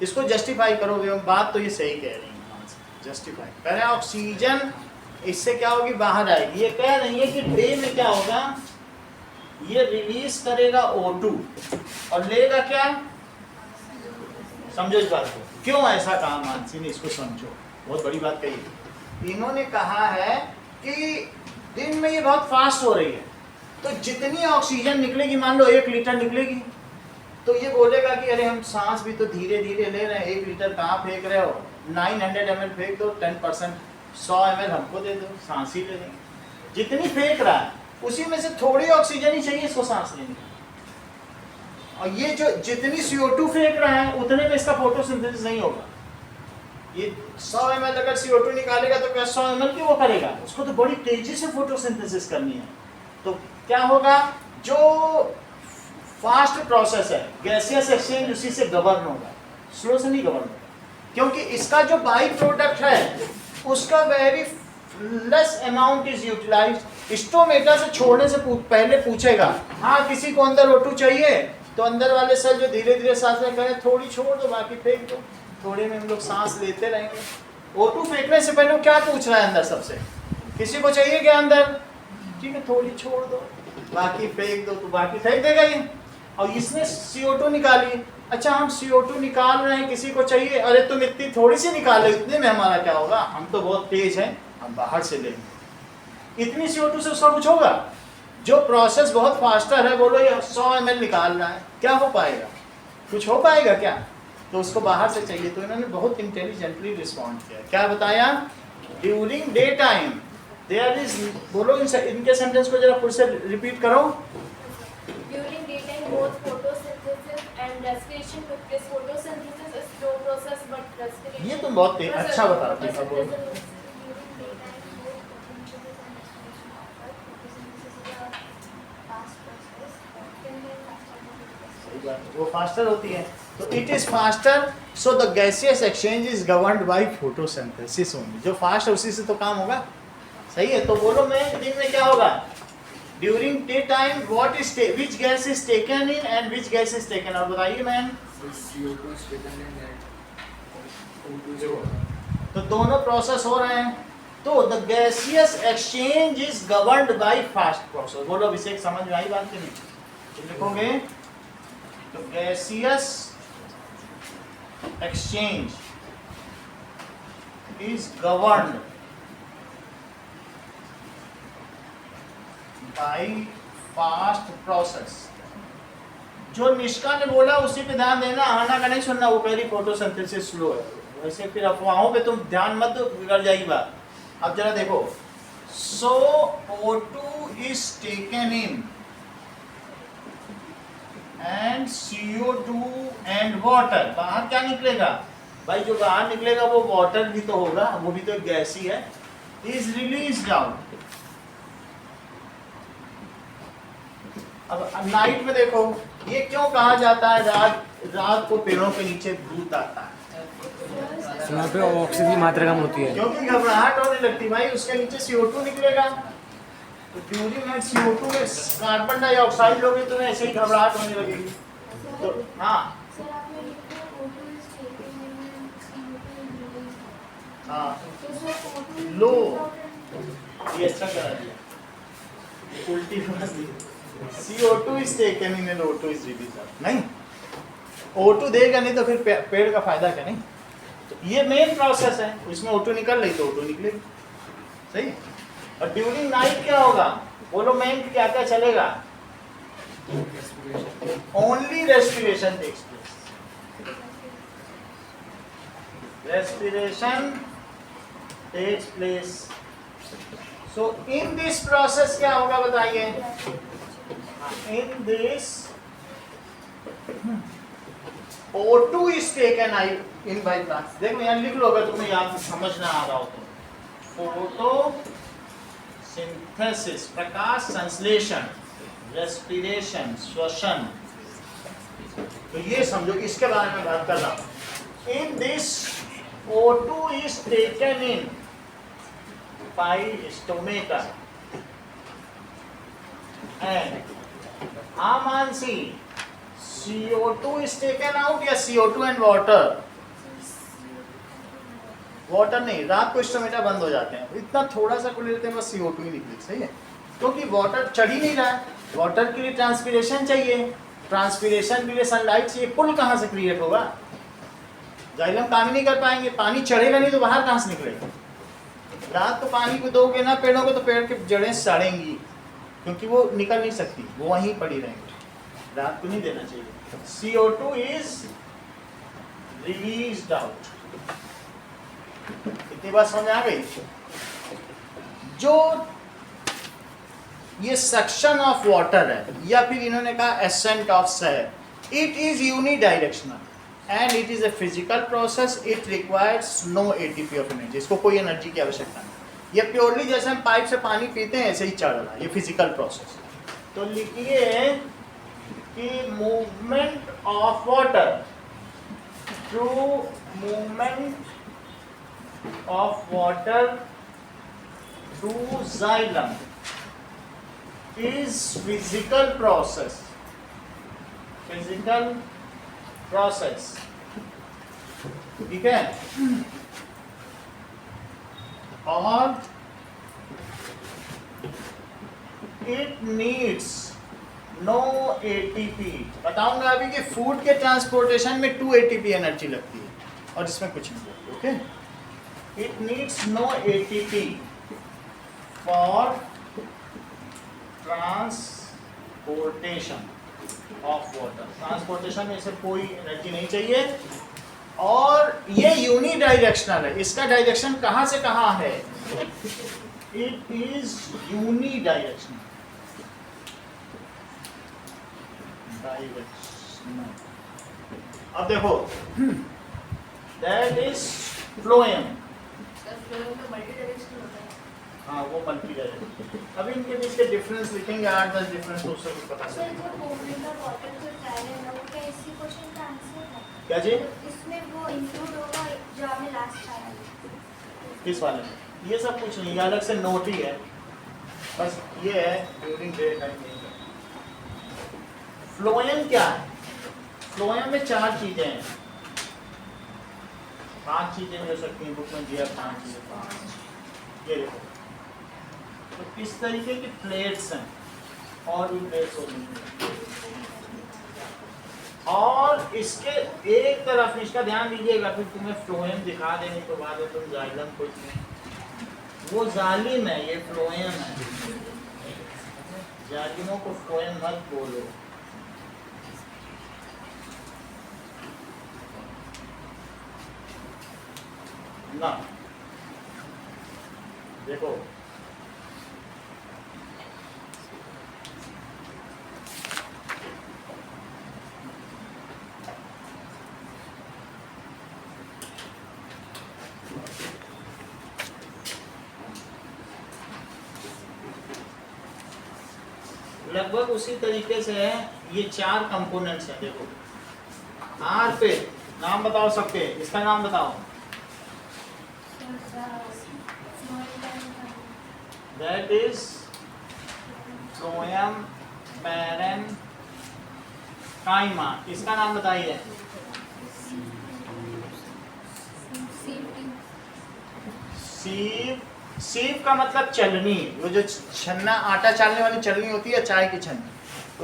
इसको जस्टिफाई करोगे, बात तो ये सही कह रही है, जस्टिफाई करें। ऑक्सीजन इससे क्या होगी, बाहर आएगी। ये कह रही है कि डे में क्या होगा, ये रिलीज करेगा O2 और लेगा क्या, समझो इस बात को। क्यों ऐसा कहा मानसी ने, इसको समझो, बहुत बड़ी बात कही। इन्होंने कहा है कि दिन में ये बहुत फास्ट हो रही है, तो जितनी ऑक्सीजन निकलेगी, मान लो 1 लीटर निकलेगी, तो ये बोलेगा कि अरे हम सांस भी तो धीरे धीरे ले रहे हैं, 1 लीटर कहाँ फेंक रहे हो, 900 ml फेंक दो, 10% 100 ml हमको दे दो, सांस ही ले लेंगे। जितनी फेंक रहा है उसी में से थोड़ी ऑक्सीजन ही चाहिए इसको सांस लेने की। और ये जो जितनी CO2 फेंक रहा है उतने में इसका फोटोसिंथेसिस नहीं होगा। ये 100 ml अगर CO2 निकालेगा तो क्या 100 ml की वो करेगा, उसको तो बड़ी तेजी से फोटोसिंथेसिस करनी है। तो क्या होगा, जो फास्ट प्रोसेस है गैसियस एक्सचेंज उसी से गवर्न होगा, स्लो से नहीं गवर्न होगा, क्योंकि इसका जो बाई प्रोडक्ट है उसका very less amount is utilized. Stomata से छोड़ने से पहले पूछेगा, हाँ किसी को अंदर O2 चाहिए, तो अंदर वाले सेल जो धीरे धीरे सांस में करें, थोड़ी छोड़ दो बाकी फेंक दो, थोड़े में हम लोग सांस लेते रहेंगे। O2 फेंकने से पहले वो क्या पूछ रहा है अंदर सबसे, किसी को चाहिए क्या अंदर, ठीक है थोड़ी छोड़ दो बाकी फेंक दो, तो बाकी फेंक देगा ये। और इसने CO2 निकाली, अच्छा हम CO2 निकाल रहे हैं, किसी को चाहिए, अरे तुम इतनी थोड़ी सी निकालो, इतने में हमारा क्या होगा, हम तो बहुत तेज हैं, हम बाहर से लेंगे। इतनी CO2 से उसका कुछ होगा, जो प्रोसेस बहुत फास्टर है, बोलो ये 100 ml निकाल रहा है, क्या हो पाएगा, कुछ हो पाएगा क्या, तो उसको बाहर से चाहिए। तो इन्होंने बहुत इंटेलिजेंटली रिस्पॉन्ड किया। क्या बताया, during day time there is, बोलो इनके सेंटेंस को जरा फिर से रिपीट करो। During daytime, both photosynthesis and respiration took place. Photosynthesis is slow process, but respiration. ये तुम बहुत अच्छा बता रहे थे। During daytime, both photosynthesis and respiration occur. Photosynthesis is a fast process. सही बात है, वो फास्टर होती है, तो it is faster, so the gaseous exchange is governed by photosynthesis only. जो फास्ट है उसी से तो काम होगा, सही है। तो बोलो मैं दिन में क्या होगा, during day time what is which gas is taken in and which gas is taken, और बताइए ma'am. CO2 is taken in and O2 is taken. तो दोनों प्रोसेस हो रहे हैं, तो the gaseous exchange is governed bye fast process. बोलो अभिषेक समझ में आई बात कि नहीं, तो लिखोगे, तो gaseous exchange is governed bye fast process. जो निष्का ने बोला उसी पे ध्यान देना, आना का नहीं सुनना, वो कह रही फोटोसिंथेसिस स्लो है, वैसे फिर अफवाहों पे तुम ध्यान मत दो, बिगड़ जाएगी बात। अब जरा देखो, सो O2 is taken in and CO2 and water, बाहर क्या निकलेगा भाई, जो बाहर निकलेगा वो वाटर भी तो होगा, वो भी तो एक गैस ही है, इज रिलीज्ड आउट। अब नाइट में देखो, ये क्यों कहा जाता है रात को पेड़ों के नीचे भूत आता है, यहाँ पे ऑक्सीजन की मात्रा कम होती है, क्योंकि घबराहट होने लगती है भाई, उसके नीचे CO2 निकलेगा, तो ड्यूरिंग नाइट CO2 में कार्बन डाइऑक्साइड लोगे तो ऐसे ही घबराहट होने लगेगी। तो हाँ Sir, आपने लिखा O2 is taken in and CO2 is released. हाँ तो sir, O2 is low. released out and ये अच्छा करा दिया, उल्टी बात दी, CO2 is taken in and O2 is released out, नहीं O2 देगा नहीं तो फिर पेड़ का फायदा क्या नहीं। तो ये मेन प्रोसेस है, इसमें O2 निकल रही तो O2 निकलेगी, सही। और ड्यूरिंग नाइट क्या होगा, बोलो मेन क्या क्या चलेगा, only respiration takes place, respiration takes place. So in this process क्या होगा बताइए, in this O2 is taken in by plants। देखो यहाँ लिख लो अगर तुम्हें याद समझ ना आ रहा हो तो, फोटोसिंथेसिस प्रकाश संश्लेषण, रेस्पिरेशन श्वसन, तो ये समझो इसके बारे में बात कर रहा हूँ। इन this O2 is taken in by stomata and आमांसी CO2 is taken out या CO2 and water? वाटर नहीं, रात को स्टोमेटा बंद हो जाते हैं, इतना थोड़ा सा खुले रहते हैं, बस CO2 ही निकले, सही है, क्योंकि वाटर चढ़ ही नहीं रहा है। वाटर के लिए ट्रांसपिरेशन चाहिए, ट्रांसपिरेशन के लिए सनलाइट चाहिए, पुल कहाँ से क्रिएट होगा? जाइलम काम ही नहीं कर पाएंगे, पानी चढ़ेगा नहीं तो बाहर कहाँ से निकलेगा? रात को पानी को दोगे ना पेड़ों को तो पेड़ की जड़ें सड़ेंगी, क्योंकि वो निकल नहीं सकती, वो वहीं पड़ी रहेंगी, रात को नहीं देना चाहिए। CO2 is released out। इतनी बात समझ आ गई? जो ये सक्शन ऑफ वाटर है या फिर इन्होंने कहा एसेंट ऑफ है, it is unidirectional and it is a physical process, it requires no ATP of energy, इसको कोई एनर्जी की आवश्यकता नहीं। ये प्योरली जैसे हम पाइप से पानी पीते हैं ऐसे ही चल रहा है, ये फिजिकल प्रोसेस। तो लिखिए कि movement of water through movement of water through xylem is physical process, physical process, ठीक है? और it needs no ATP। बताऊंगा अभी कि फूड के ट्रांसपोर्टेशन में 2 ATP एनर्जी लगती है और इसमें कुछ नहीं लगती, okay? It needs no ATP for transportation of water। Transportation में इसे कोई एनर्जी नहीं चाहिए और ये यूनिडायरेक्शनल है। इसका डायरेक्शन कहाँ से कहाँ है? It is unidirectional। अब देखो, that is phloem। Multi directional होता है। हाँ वो मल्टी डायरेक्शनल। अभी इनके बीच के डिफरेंस लिखेंगे, 8-10 डिफरेंस तो उससे कुछ पता सर नहीं। जो मूवमेंट ऑफ वाटर जो ट्रायल है ना, वो क्या इसी क्वेश्चन का आंसर है? क्या जी? इसमें वो इंक्लूड होगा जो हमें लास्ट आया। किस वाले में? ये सब कुछ नहीं, ये अलग से नोट ही है, बस ये है ड्यूरिंग डे टाइम नहीं है। फ्लोएम क्या है? फ्लोएम में 4 चीजें हैं, 5 चीजें हो सकती हैं, बुक में दिया 5 चीजें, 5। ये देखो, तो इस तरीके की प्लेट्स हैं और भी प्लेट्स होती हैं, और इसके एक तरफ इसका ध्यान दीजिएगा, फिर तुम्हें फ्लोएम दिखा देने के बाद तुम जाइलम कुछ नहीं, वो जालिम है, ये फ्लोएम है। जालिमों को फ्लोएम मत बोलो। ना देखो, लगभग उसी तरीके से है। ये 4 कंपोनेंट्स हैं। देखो आर पे नाम बताओ सबके, इसका नाम बताओ। That is phloem parenchyma. इसका नाम बताइए। सीव। सीव का मतलब चलनी, वो जो छन्ना आटा चालने वाली चलनी होती है, चाय की छन्नी,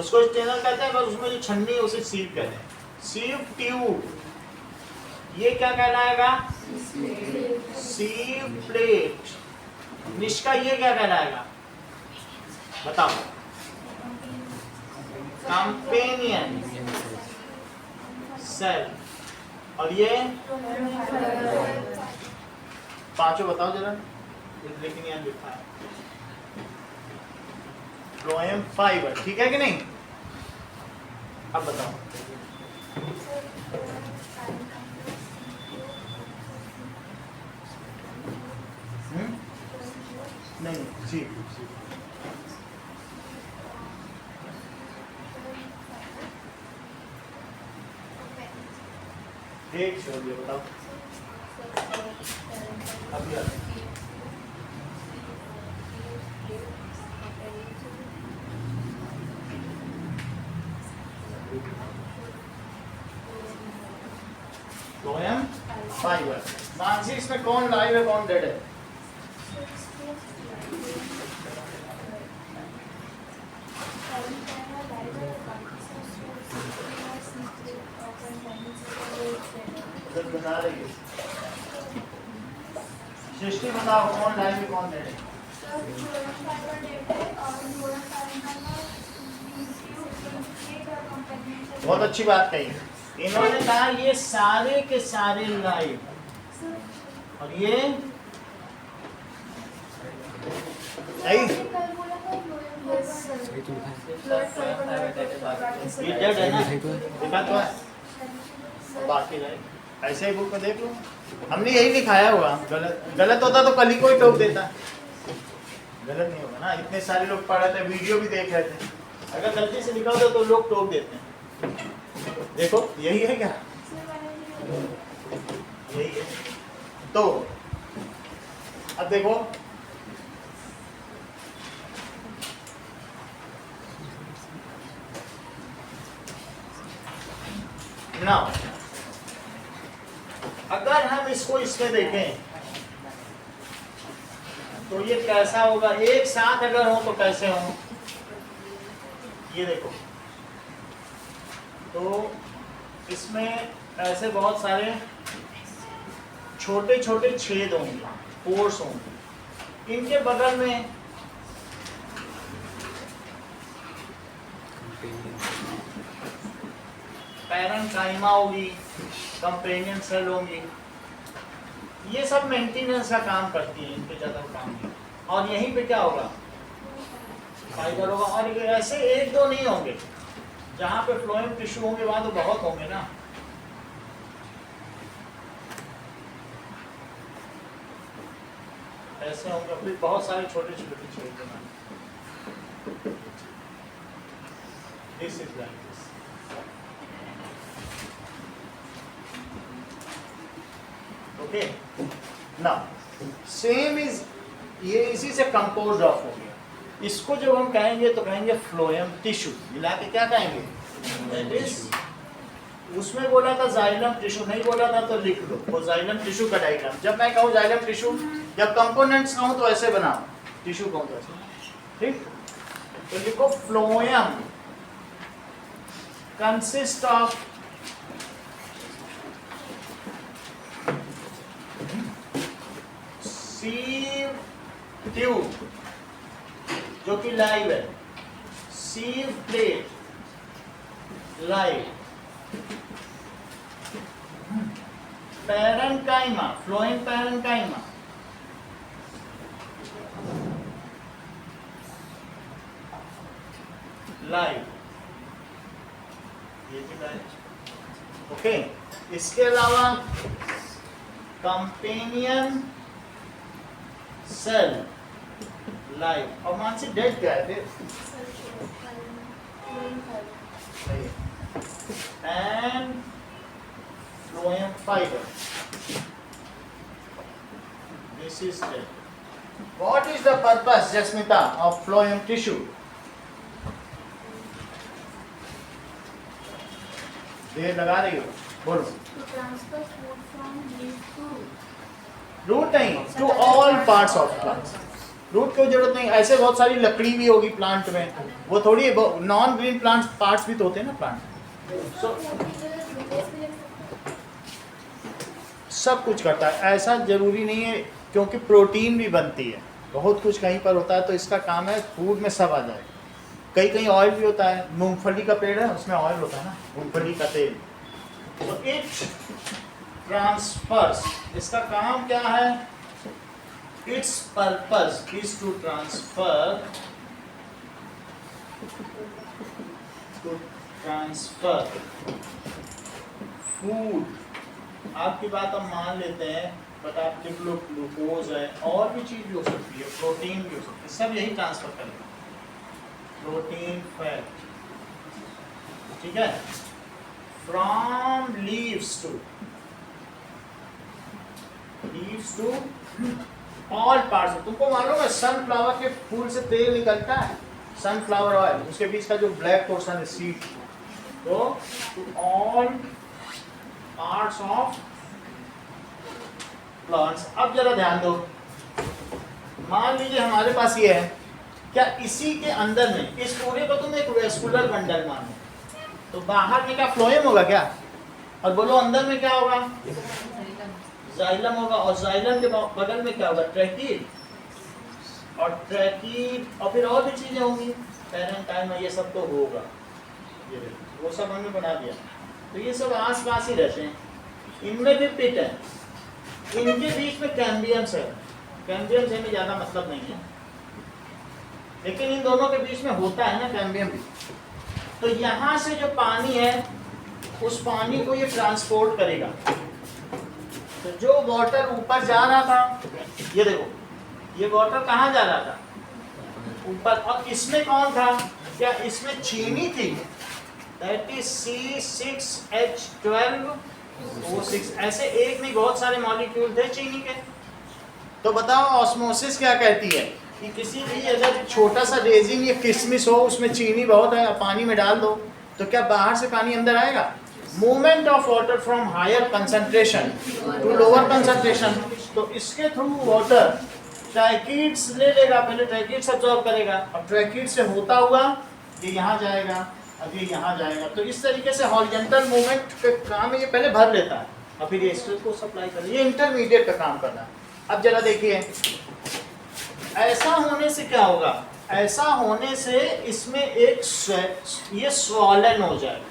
उसको स्टेनर कहते हैं, बस उसमें जो छन्नी है उसे सीव कहते हैं। सीव ट्यूब, ये क्या कहलाएगा? सीव प्लेट। निष्का ये क्या कहलाएगा? बताओ। Companion cell. और ये पांचों बताओ जरा, लेकिन यहाँ लिखा है फ्लोएम फाइबर, ठीक है कि नहीं? अब बताओ। नहीं जी, एक छोड़िए, बताओ अभी फाइबर। मानसी इसमें कौन लाइव है कौन डेड है? बता रही है सृष्टि, बताओ कौन लाइव है कौन डेड है? बहुत अच्छी बात कही। इन्होंने कहा ये सारे के सारे लाइव, और ये डेड है ना, लिखा तो है, बाकी रहे ऐसे ही बुक में देख लो। हमने यही लिखाया होगा, गलत होता तो कल ही कोई टोक देता, गलत नहीं होगा ना। इतने सारे लोग पढ़ रहे थे, वीडियो भी देख रहे थे, अगर गलती से लिखा होता तो लोग टोक देते हैं। देखो यही है क्या, यही है। तो अब देखो ना, अगर हम इसको इसमें देखें तो ये कैसा होगा, एक साथ अगर हो तो कैसे हो, ये देखो। तो इसमें ऐसे बहुत सारे छोटे छोटे छेद होंगे, पोर्स होंगे, इनके बगल में पैरेन्काइमा होगी, कंपेनियन सेल होंगी, ये सब मेंटेनेंस का काम करती है, इनके ज़्यादा काम नहीं। और यहीं पे क्या होगा, फाइबर होगा। और ये ऐसे एक दो नहीं होंगे, जहाँ पे फ्लोएम टिश्यू होंगे वहाँ तो बहुत होंगे ना। ऐसे होंगे, फिर बहुत सारे छोटे छोटे छेद बनाए। This is like this. Okay, now same is, ये इसी से कंपोज ऑफ हो गया। इसको जब हम कहेंगे तो कहेंगे फ्लोएम टिश्यू, मिला के क्या कहेंगे, दैट इज। उसमें बोला था जाइलम टिश्यू, नहीं बोला था तो लिख लो वो जाइलम टिश्यू का डायग्राम। जब मैं कहूँ जाइलम टिश्यू, जब कंपोनेंट्स कहूँ तो ऐसे बनाओ, टिश्यू कहूँ तो ऐसे, ठीक। तो लिखो phloem consist of sieve tube जो कि लाइव है, sieve plate live, parenchyma phloem parenchyma, live, ये भी लाइव। ओके, इसके अलावा कंपेनियन सेल लाइव। और मानसी डेड क्या है फिर, and phloem fibre, this is dead. What is the purpose Jasmita of phloem tissue? देर लगा रही हो, बोलो। रूट नहीं, to all parts of plants. Root की जरूरत नहीं, ऐसे बहुत सारी लकड़ी भी होगी प्लांट में, वो थोड़ी नॉन ग्रीन प्लांट्स पार्ट्स भी तो होते हैं ना प्लांट। सब कुछ करता है, ऐसा जरूरी नहीं है, क्योंकि प्रोटीन भी बनती है, बहुत कुछ कहीं पर होता है, तो इसका काम है फूड में सब आ जाए। कहीं कहीं ऑयल भी होता है, मूंगफली का पेड़ है उसमें ऑयल होता है ना, मूंगफली का तेल। तो इट ट्रांसफर्स, इसका काम क्या है, its purpose is to transfer food. आपकी बात हम मान लेते हैं, बट आप लिख लो ग्लूकोज है, और भी चीज भी हो सकती है, प्रोटीन भी हो सकती है, सब यही ट्रांसफर करेगा, प्रोटीन फैट, ठीक है। From leaves to all parts. तुमको मालूम है सनफ्लावर के फूल से तेल निकलता है, सनफ्लावर ऑयल, उसके बीच का जो ब्लैक पोर्शन है सीड। तो ऑल पार्ट्स ऑफ प्लांट्स। अब जरा ध्यान दो, मान लीजिए हमारे पास ये है, क्या इसी के अंदर में इस पूरे को तुम एक वेस्कुलर बंडल मानो, तो बाहर में क्या फ्लोएम होगा क्या, और बोलो अंदर में क्या होगा, जाइलम होगा, और जाइलम के बगल में क्या होगा, ट्रैकीड, और ट्रैकीड, और फिर और भी चीजें होंगी, पैरेंकाइमा, ये सब तो होगा, ये देखो वो सब हमने बना दिया। तो ये सब आस पास ही रहते हैं, इनमें भी पिट है, इनके बीच में कैम्बियम्स है, कैम्बियम से में ज़्यादा मतलब नहीं है, लेकिन इन दोनों के बीच में होता है ना कैम्बियम भी। तो यहाँ से जो पानी है उस पानी को ये ट्रांसपोर्ट करेगा। तो जो वाटर ऊपर जा रहा था, ये देखो ये वाटर कहाँ जा रहा था, ऊपर, और इसमें कौन था, क्या इसमें चीनी थी, दैट इज C6H12O6, ऐसे एक नहीं बहुत सारे मॉलिक्यूल थे चीनी के। तो बताओ ऑस्मोसिस क्या कहती है कि किसी भी अगर छोटा सा रेजिन या किशमिश हो उसमें चीनी बहुत है, पानी में डाल दो तो क्या बाहर से पानी अंदर आएगा। Movement of water from higher concentration to lower concentration, तो इसके थ्रू वाटर ट्रैकीड्स ले लेगा, पहले ट्रैकीड्स अब्सॉर्ब करेगा, अब ट्रैकीड से होता हुआ ये यहाँ जाएगा, अब ये यहाँ जाएगा। तो इस तरीके से हॉरिजॉन्टल मूवमेंट के काम ये पहले भर लेता है और फिर ये स्ट्रेस को सप्लाई कर, ये इंटरमीडिएट का काम कर रहा है। अब जरा देखिए ऐसा होने से क्या होगा, ऐसा होने से इसमें एक ये स्वॉलन हो जाएगा,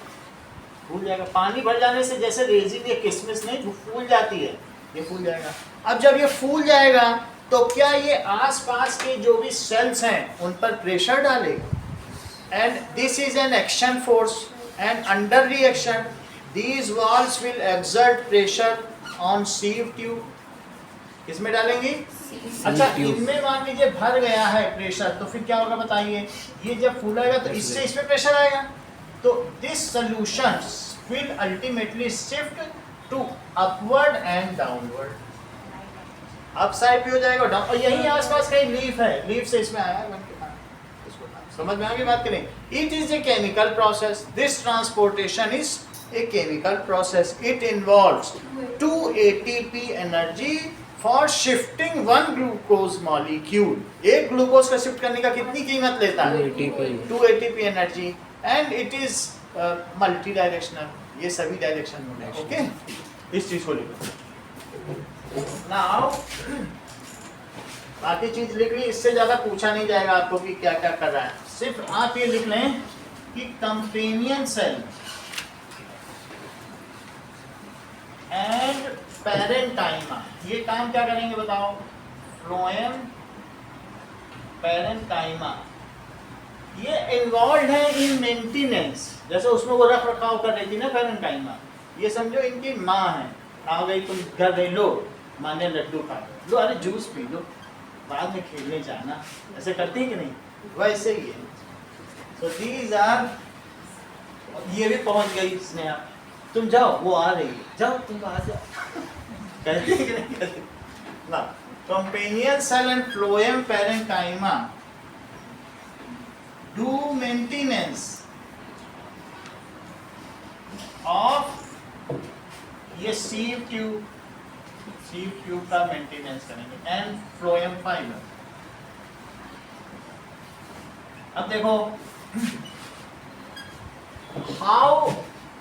फूल जाएगा, पानी भर जाने से जैसे रेजिन या किशमिश नहीं फूल जाती है, ये फूल जाएगा। अब जब ये फूल जाएगा तो क्या ये आसपास के जो भी सेल्स हैं उन पर प्रेशर डालेगा, and this is an action force, and under reaction these walls will exert pressure on sieve tube. किसमें डालेंगी, अच्छा इनमें मान लीजिए भर गया है प्रेशर, तो फिर क्या होगा बताइए, ये जब फूलेगा तो इससे इस पे प्रेशर आएगा, तो this solution will ultimately shift to upward and downward, up side भी हो जाएगा डाउन, और यही आसपास कहीं लीफ है, लीफ से इसमें आया है, समझ में आगे बात करें। It is a chemical process, this transportation is a chemical process, it involves 2 ATP energy for shifting 1 glucose molecule. एक ग्लूकोज का शिफ्ट करने का कितनी कीमत लेता है, 2 ATP energy, and it is multi directional, ये सभी डायरेक्शन में है, ओके। इस चीज को लिखो नाउ, बाकी चीज लिख ली, इससे ज्यादा पूछा नहीं जाएगा आपको कि क्या क्या कर रहा है, सिर्फ आप ये लिख लें कि कंपेनियन सेल एंड पैरेंकाइमा, ये काम क्या करेंगे बताओ, फ्लोएम पैरेंकाइमा, ये इन्वॉल्व है इन मेंटेनेंस, जैसे उसमें वो रख रखाव कर रही थी ना पैरेंकाइमा, ये समझो इनकी माँ है, आ गई तुम घर गई, लो माँ ने लड्डू खा लो, अरे जूस पी लो, बाद में खेलने जाना, ऐसे करती है कि नहीं, वैसे ही है। So these are, ये भी पहुंच गई स्नेहा, तुम जाओ वो आ रही है, जाओ तुम आ जाओ, कहते हैं कि नहीं कहते ना। Companion cell and phloem parenchyma do maintenance of ये सीव ट्यूब का मेंटेनेंस करेंगे, एंड फ्लोएम फाइबर। अब देखो how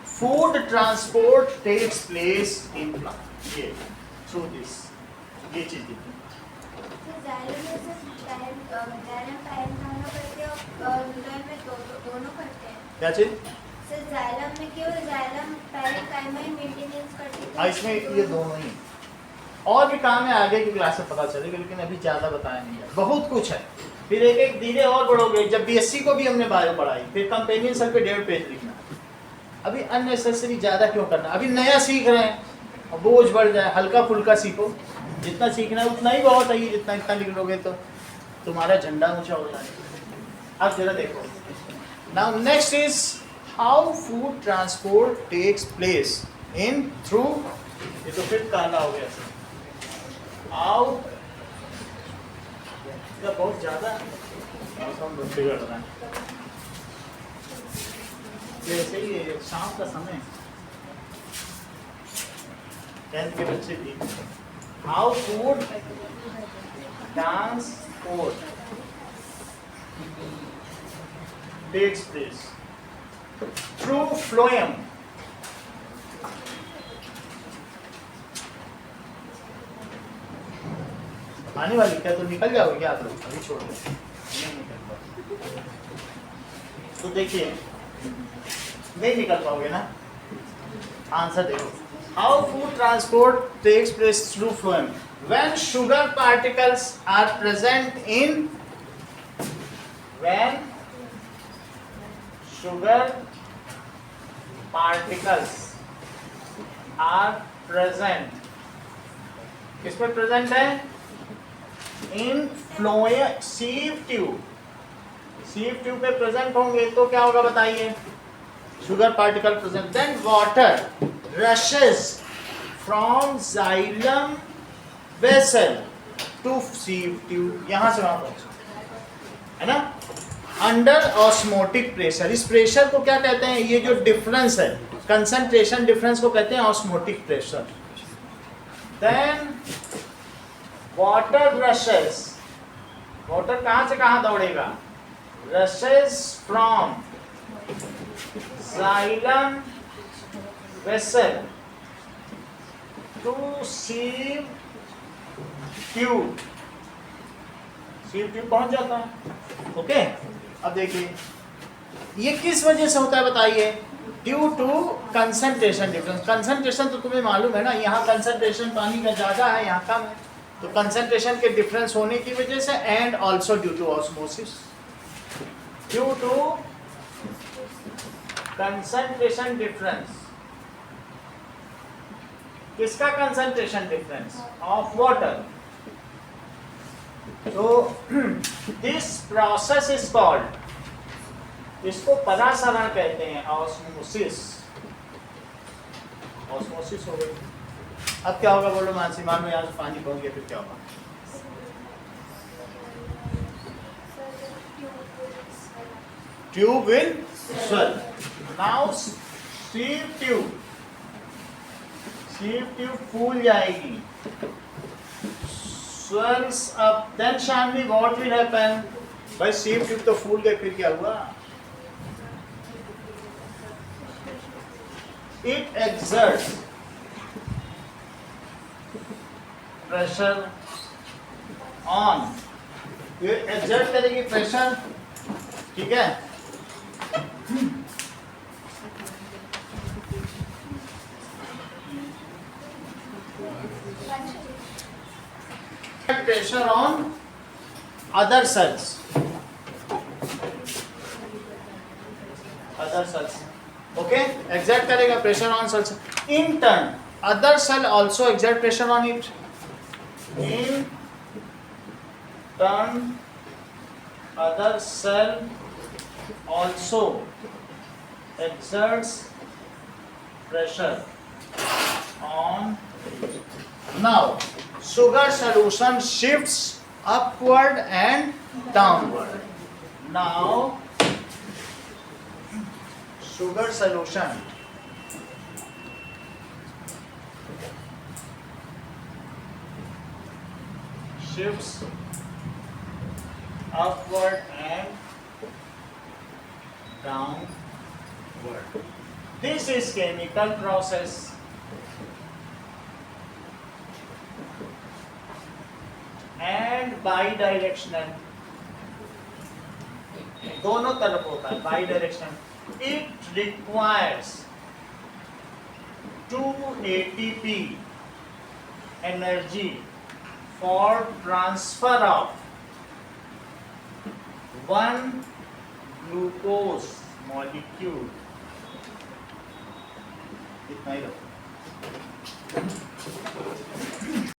food transport takes place in plant, ये थ्रू दिस, ये चीज देखिए, क्या चीज, हाँ इसमें ये दोनों ही, और भी काम है आगे की क्लास में पता चलेगा, लेकिन अभी ज्यादा बताया नहीं है, बहुत कुछ है, फिर एक एक धीरे और बढ़ोगे। जब BSc को भी हमने बायो पढ़ाई, फिर कंपेनियन सेल पे 1.5 पेज लिखना, अभी अननेसेसरी ज्यादा क्यों करना, अभी नया सीख रहे हैं, बोझ बढ़ जाए, हल्का फुल्का सीखो, जितना सीखना है उतना ही बहुत है, जितना इतना लिख लोगे तो तुम्हारा झंडा ऊंचा हो जाएगा। अब जरा देखो, now next is how food transport takes place in through, ये तो फिर काला हो गया, हाउ बहुत ज्यादा मौसम बिगड़ रहा है, जैसे ही शाम का समय, 10th के बच्चे भी how food transport takes place through phloem. आने वाली क्या, तो निकल जाओगे क्या आप लोग, अभी छोड़ दो, नहीं निकल पाओगे तो देखिए नहीं निकल पाओगे ना। आंसर देखो, how food transport takes place through phloem when sugar particles are present in, when sugar particles are present, किस पे प्रेजेंट है, in phloem sieve tube, sieve tube पे प्रेजेंट होंगे तो क्या होगा बताइए, sugar particle present, then water rushes from xylem vessel to sieve tube, यहां से वहां पहुंचा है ना, अंडर ऑस्मोटिक प्रेशर। इस प्रेशर को क्या कहते हैं, ये जो डिफरेंस है कंसंट्रेशन डिफरेंस को कहते हैं osmotic pressure. Then water rushes, water कहां से कहां दौड़ेगा, rushes from xylem vessel to sieve tube, sieve tube पहुंच जाता है। ओके, अब देखिए ये किस वजह से होता है बताइए, due to concentration difference. Concentration तो तुम्हें मालूम है ना, यहाँ कंसंट्रेशन पानी का ज़्यादा है, यहाँ कम है, तो कंसंट्रेशन के डिफरेंस होने की वजह से, and also due to osmosis, due to concentration difference. किसका कंसंट्रेशन डिफरेंस, ऑफ वाटर। तो दिस प्रोसेस इज कॉल्ड, इसको परासरण कहते हैं, ऑस्मोसिस। ऑस्मोसिस हो गई। अब क्या होगा बोलो मानसी, मान लो यहाँ से पानी पहुंच गया, फिर क्या होगा, tube will swell. Now sieve tube फूल जाएगी, swells up. Then Shanvi, what will happen? भाई sieve tube तो फूल गए, फिर क्या हुआ? It exerts pressure on. ये exert करेगी प्रेशर, ठीक है। Pressure on other cells, okay, exert करेगा pressure on cells. In turn, other cell also exert pressure on it. In turn, other cell also exerts pressure on. Now sugar solution shifts upward and downward. Now sugar solution shifts upward and downward. This is chemical process. And bidirectional, दोनों तरफ होता है, bidirectional. It requires 2 ATP energy for transfer of 1 glucose molecule. इतना ही रखो।